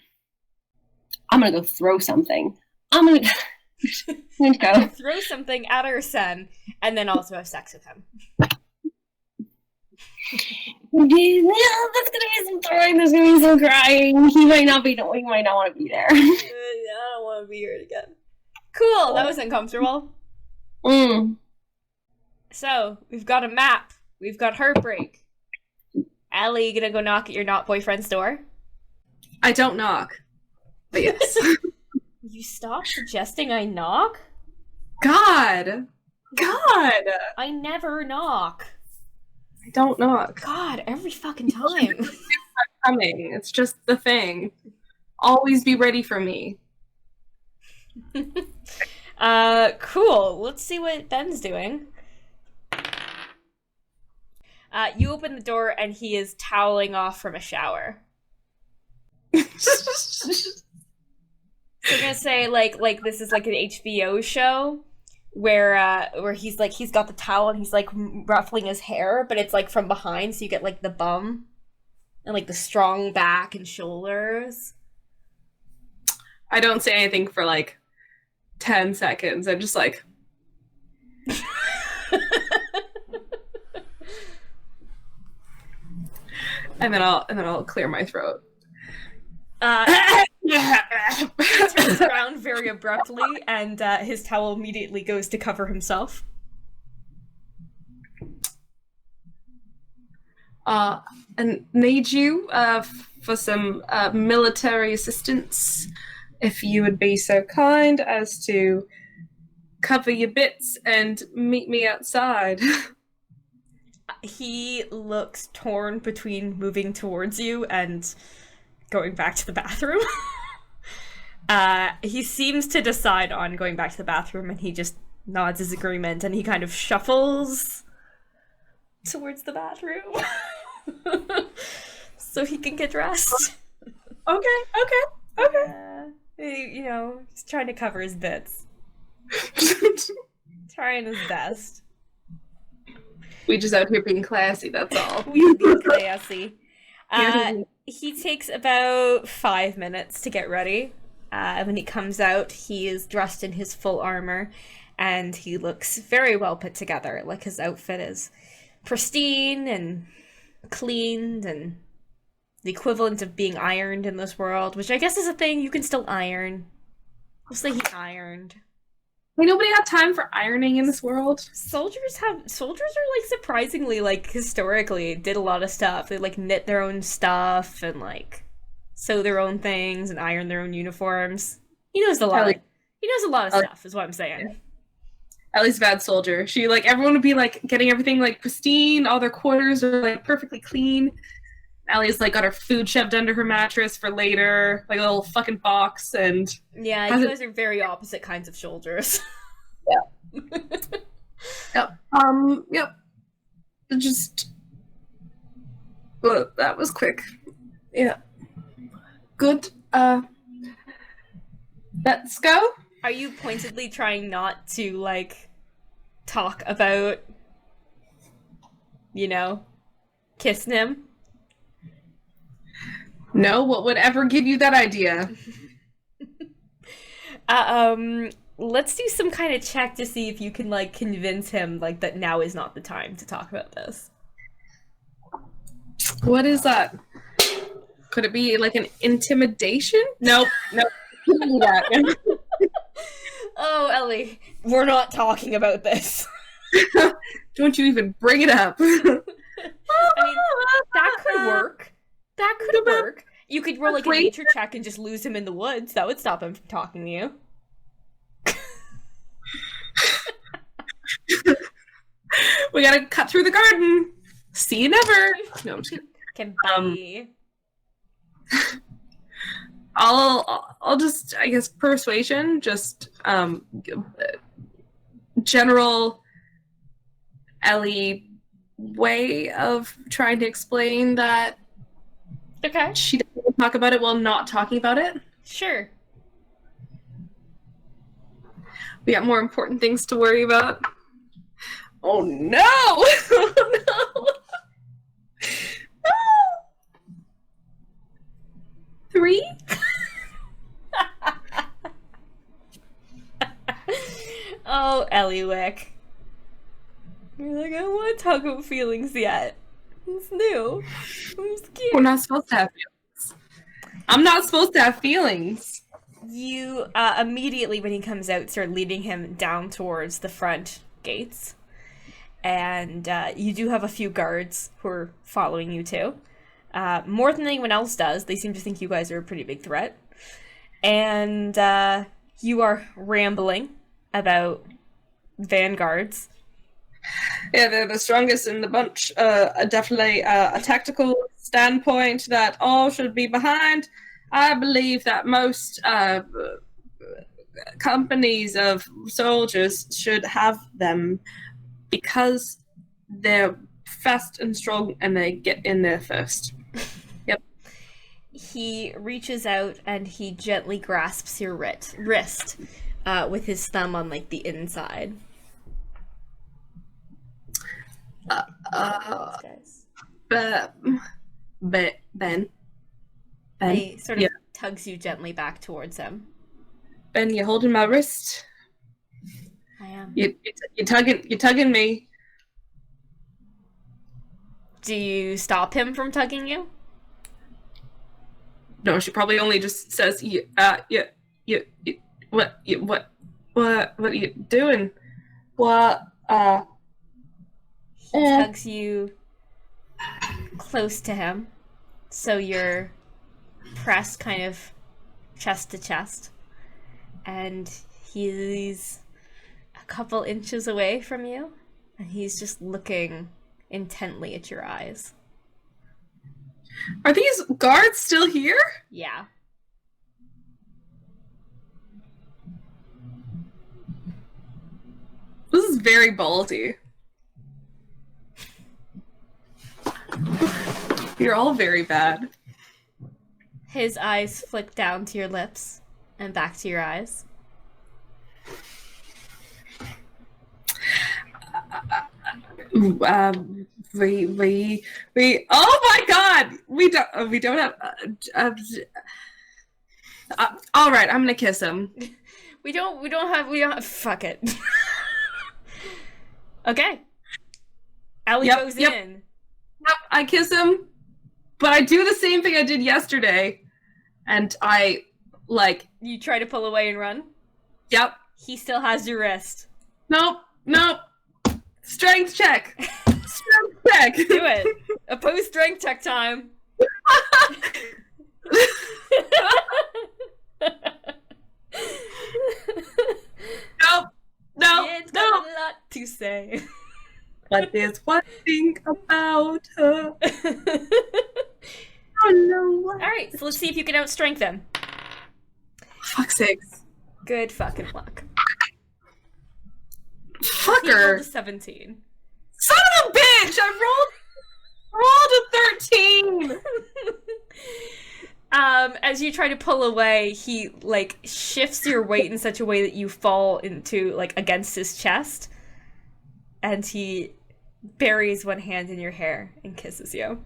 gonna go throw something. I'm gonna go throw something at Arsen and then also have sex with him. No, that's gonna be some throwing. There's gonna be some crying. He might not want to be there. I don't want to be here again. Cool. That was uncomfortable. So we've got a map. We've got heartbreak. Elly, gonna go knock at your not boyfriend's door? I don't knock, but yes. You stop suggesting I knock? God! I never knock. I don't knock. God, every fucking time. It's not coming. It's just the thing. Always be ready for me. Cool. Let's see what Ben's doing. You open the door and he is toweling off from a shower. So I'm gonna say like this is like an HBO show where he's got the towel and he's like ruffling his hair, but it's like from behind, so you get like the bum and like the strong back and shoulders. I don't say anything for like 10 seconds. I'm just like and then I'll clear my throat. He turns around very abruptly, and his towel immediately goes to cover himself. And need you for some military assistance, if you would be so kind as to cover your bits and meet me outside. He looks torn between moving towards you and going back to the bathroom. He seems to decide on going back to the bathroom, and he just nods his agreement, and he kind of shuffles towards the bathroom so he can get dressed. Okay. You know, he's trying to cover his bits. Trying his best. We just out here being classy, that's all. We being classy. He takes about 5 minutes to get ready. When he comes out, he is dressed in his full armor, and he looks very well put together. Like, his outfit is pristine and cleaned and the equivalent of being ironed in this world, which I guess is a thing. You can still iron. I'll say he ironed. Like, nobody had time for ironing in this world. Soldiers are like surprisingly, like, historically did a lot of stuff. They like knit their own stuff and like sew their own things and iron their own uniforms. He knows a lot. He knows a lot of stuff, is what I'm saying. Elly's a bad soldier. She like everyone would be like getting everything like pristine. All their quarters are like perfectly clean. Elly's like got her food shoved under her mattress for later, like a little fucking box, and yeah, you guys are very opposite kinds of soldiers. Yeah. Yep. Yep. Just well, that was quick. Yeah. Good. Let's go. Are you pointedly trying not to like talk about, you know, kissing him? No, what would ever give you that idea? Let's do some kind of check to see if you can like convince him like that now is not the time to talk about this. What is that? Could it be like an intimidation? Nope. Give me that. Oh, Elly, we're not talking about this. Don't you even bring it up. I mean, that could work. That could work. You could roll like a nature check and just lose him in the woods. That would stop him from talking to you. We gotta cut through the garden. See you never. No, I'm just kidding. Can bye. I'll just, I guess, persuasion, just general Elly way of trying to explain that Okay. she doesn't talk about it while not talking about it. Sure. We got more important things to worry about. Oh no! Oh no! 3? Oh, Ellywick. You're like, I don't want to talk about feelings yet. It's new. I'm scared. We're not supposed to have feelings. I'm not supposed to have feelings. You immediately, when he comes out, start leading him down towards the front gates. And you do have a few guards who are following you too. More than anyone else does. They seem to think you guys are a pretty big threat. And you are rambling about vanguards. Yeah, they're the strongest in the bunch. Definitely a tactical standpoint that all should be behind. I believe that most companies of soldiers should have them because they're fast and strong and they get in there first. Yep. He reaches out and he gently grasps your wrist with his thumb on like the inside. Ben. He sort of Yeah. tugs you gently back towards him. Ben, you're holding my wrist. I am. You're tugging me. Do you stop him from tugging you? No, she probably only just says, what are you doing? What, He tugs you close to him, so you're pressed kind of chest to chest, and he's a couple inches away from you, and he's just looking intently at your eyes. Are these guards still here? Yeah. This is very ballsy. You're all very bad. His eyes flick down to your lips and back to your eyes. We oh my god! We don't have, all right, I'm gonna kiss him. We don't have, fuck it. Okay. Elly goes in. Yep, I kiss him, but I do the same thing I did yesterday, and I, like... You try to pull away and run? Yep. He still has your wrist. Nope. Strength check. Strength check. Do it. Opposed strength check time. No. It's got a lot to say. But there's one thing about her. Oh no. Alright, so let's see if you can outstrength him. Fuck's sakes. Good fucking luck. Fucker. He rolled a 17. Son of a bitch! I rolled a 13! As you try to pull away, he, like, shifts your weight in such a way that you fall into, like, against his chest. And he buries one hand in your hair and kisses you.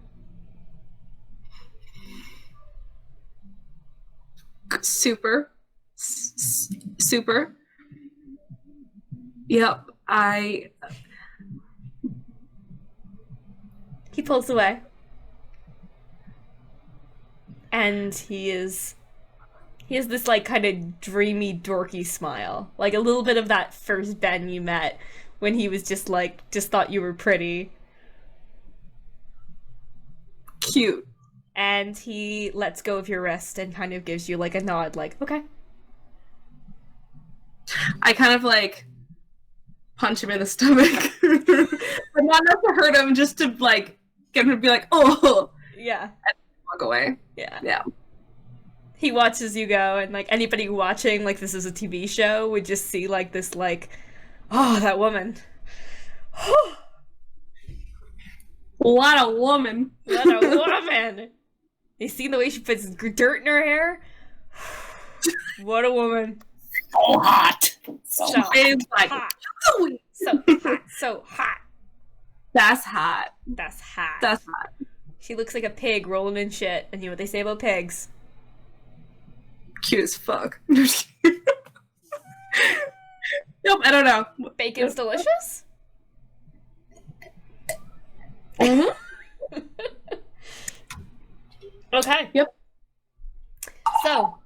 Super. Super. Yep, He pulls away. And he has this, like, kind of dreamy, dorky smile. Like, a little bit of that first Ben you met when he was just thought you were pretty. Cute. And he lets go of your wrist and kind of gives you, like, a nod, like, okay. I kind of, like, punch him in the stomach. But not enough to hurt him, just to, like, get him to be like, oh! Yeah. walk away. Yeah. Yeah. He watches you go, and, like, anybody watching, like, this is a TV show would just see, like, this, like, oh, that woman. What a woman. What a woman. You see the way she puts dirt in her hair? What a woman. So hot. So It's like, hot. "Oh, So hot. So hot. that's hot. That's hot. That's hot. She looks like a pig rolling in shit, and you know what they say about pigs? Cute as fuck. Nope, I don't know. Bacon's delicious? Mm-hmm. Okay. Yep. So,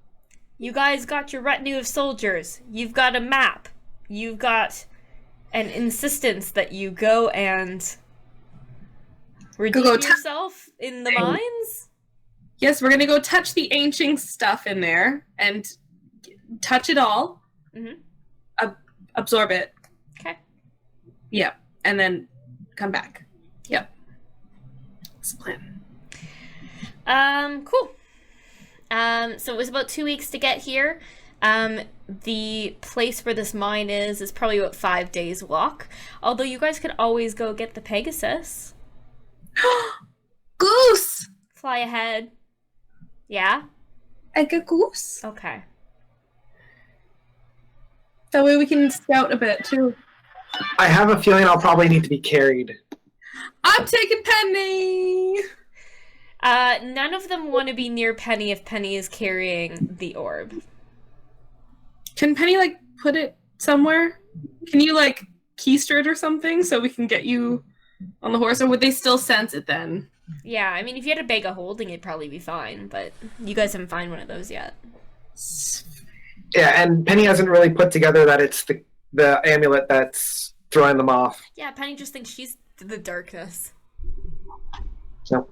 you guys got your retinue of soldiers. You've got a map. You've got an insistence that you go and redeem yourself in the mines? Yes, we're gonna go touch the ancient stuff in there and touch it all. Mm-hmm. Absorb it. Okay. Yep. And then come back. Yep. That's the plan. Cool. So it was about 2 weeks to get here. The place where this mine is probably about 5 days walk. Although you guys could always go get the Pegasus. Goose! Fly ahead. Yeah? Like a goose. Okay. That way we can scout a bit too. I have a feeling I'll probably need to be carried. I'm taking Penny! None of them want to be near Penny if Penny is carrying the orb. Can Penny, like, put it somewhere? Can you, like, keister it or something so we can get you on the horse? Or would they still sense it then? Yeah, I mean, if you had a bag of holding, it'd probably be fine, but you guys haven't found one of those yet. Yeah, and Penny hasn't really put together that it's the amulet that's throwing them off. Yeah, Penny just thinks she's the darkness. So.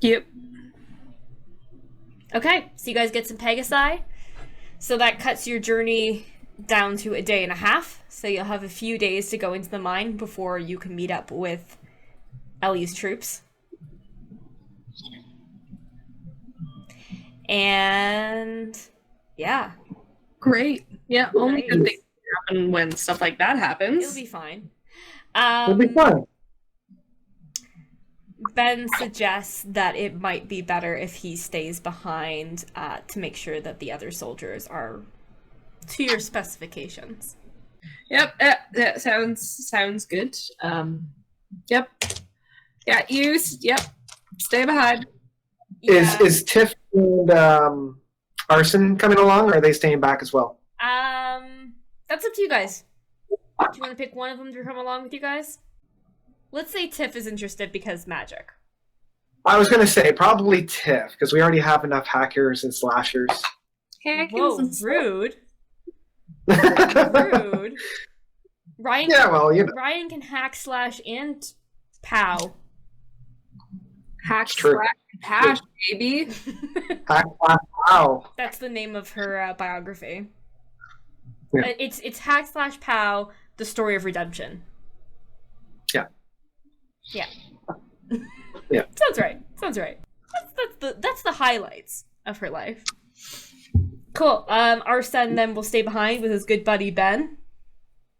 Yep. Okay, so you guys get some Pegasi. So that cuts your journey down to a day and a half. So you'll have a few days to go into the mine before you can meet up with Elly's troops. And yeah. Great. Yeah, only Nice. good things happen when stuff like that happens. It'll be fine. It'll be fun. Ben suggests that it might be better if he stays behind to make sure that the other soldiers are to your specifications. Yep, that sounds good. Yep. Yeah, yep. Stay behind. Yeah. Is Tiff and Arsen coming along, or are they staying back as well? That's up to you guys. Do you want to pick one of them to come along with you guys? Let's say Tiff is interested because magic. I was going to say probably Tiff, because we already have enough hackers and slashers. Whoa, rude. Rude. Ryan, Yeah, well, you know. Ryan can hack, slash, and pow. Hack, It's true. slash, pash, baby. Hack, slash, wow. That's the name of her biography. Yeah. It's hack, slash, pow, the story of redemption. Yeah. Yeah. Yeah. Sounds right. That's the highlights of her life. Cool. Arsen then will stay behind with his good buddy Ben.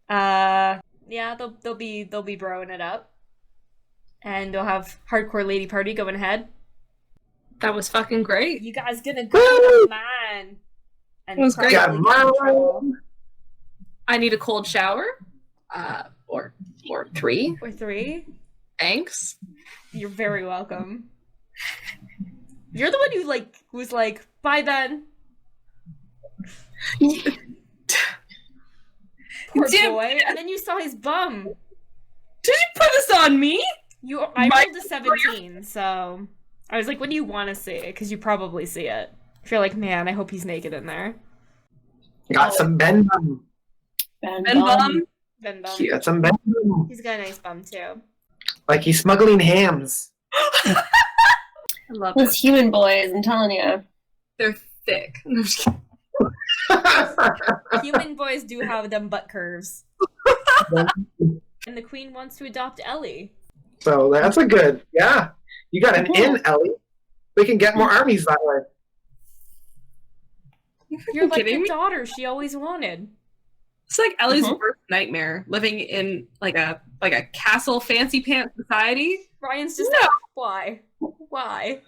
Yeah, they'll be broing it up. And they'll have hardcore lady party going ahead. That was fucking great. You guys gonna go to the mine and It was great. probably get in trouble. I need a cold shower. Or 3. Or 3. Thanks. You're very welcome. You're the one who was like, bye Ben. Poor Damn. boy. And then you saw his bum. Did you put this on me? I My- rolled a 17, so I was like, when do you want to see it? Because you probably see it. If you're like, man, I hope he's naked in there. Got some Ben Bum. Ben Bum. Ben bum. Got some Ben Bum. He's got a nice bum too. Like he's smuggling hams. I love Those it. human boys, I'm telling you. They're thick. Human boys do have them butt curves. And the queen wants to adopt Elly. So that's a good, yeah. You got an in, Elly. We can get more armies that way. You're like kidding the me? daughter she always wanted. It's like Ellie's worst nightmare, living in like a castle fancy pants society. Ryan's just like, why? Why?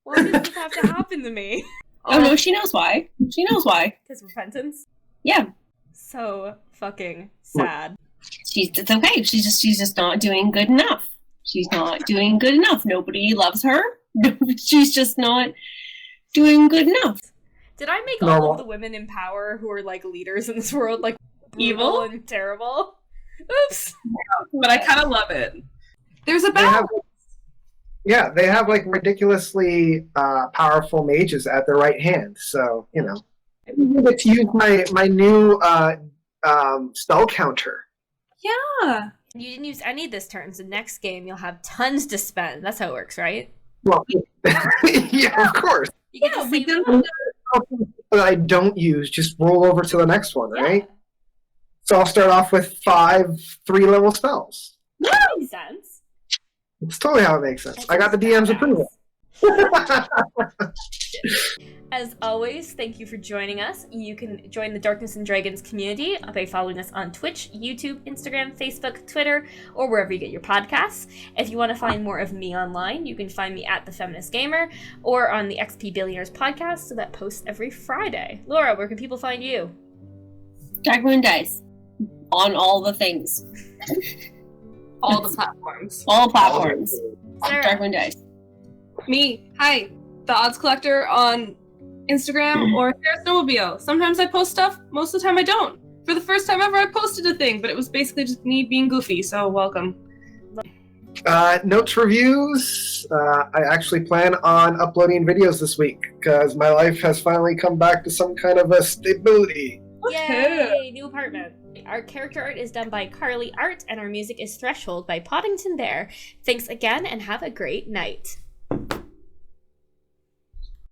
Why does this have to happen to me? Oh no, she knows why. She knows why. Because repentance? Yeah. So fucking sad. It's okay. She's just not doing good enough. She's not doing good enough. Nobody loves her. She's just not doing good enough. Did I make all of the women in power who are like leaders in this world like evil and terrible? Oops. But I kind of love it. There's a balance. They have like ridiculously powerful mages at their right hand. So, you know. I get to use my new spell counter. Yeah. You didn't use any this turn, so next game you'll have tons to spend. That's how it works, right? Well, yeah, of course. You get to save them. That I don't use, just roll over to the next one, Yeah. right? So I'll start off with 5 3-level spells. That makes sense. It's totally how it makes sense. I got the DM's approval. As always, thank you for joining us. You can join the Darkness and Dragons community by following us on Twitch, YouTube, Instagram, Facebook, Twitter, or wherever you get your podcasts. If you want to find more of me online, you can find me at The Feminist Gamer or on the XP Billionaires podcast, so that posts every Friday. Laura, where can people find you? Darkmoon Dice. On all the things. All the platforms. All platforms. Sarah. Darkmoon Dice. Me. Hi. The Odds Collector on Instagram or Sarah Snowmobile. Sometimes I post stuff, most of the time I don't. For the first time ever I posted a thing, but it was basically just me being goofy, so welcome. Notes reviews. I actually plan on uploading videos this week because my life has finally come back to some kind of a stability. Yay! New apartment. Our character art is done by Carly Art, and our music is Threshold by Poddington Bear. Thanks again, and have a great night.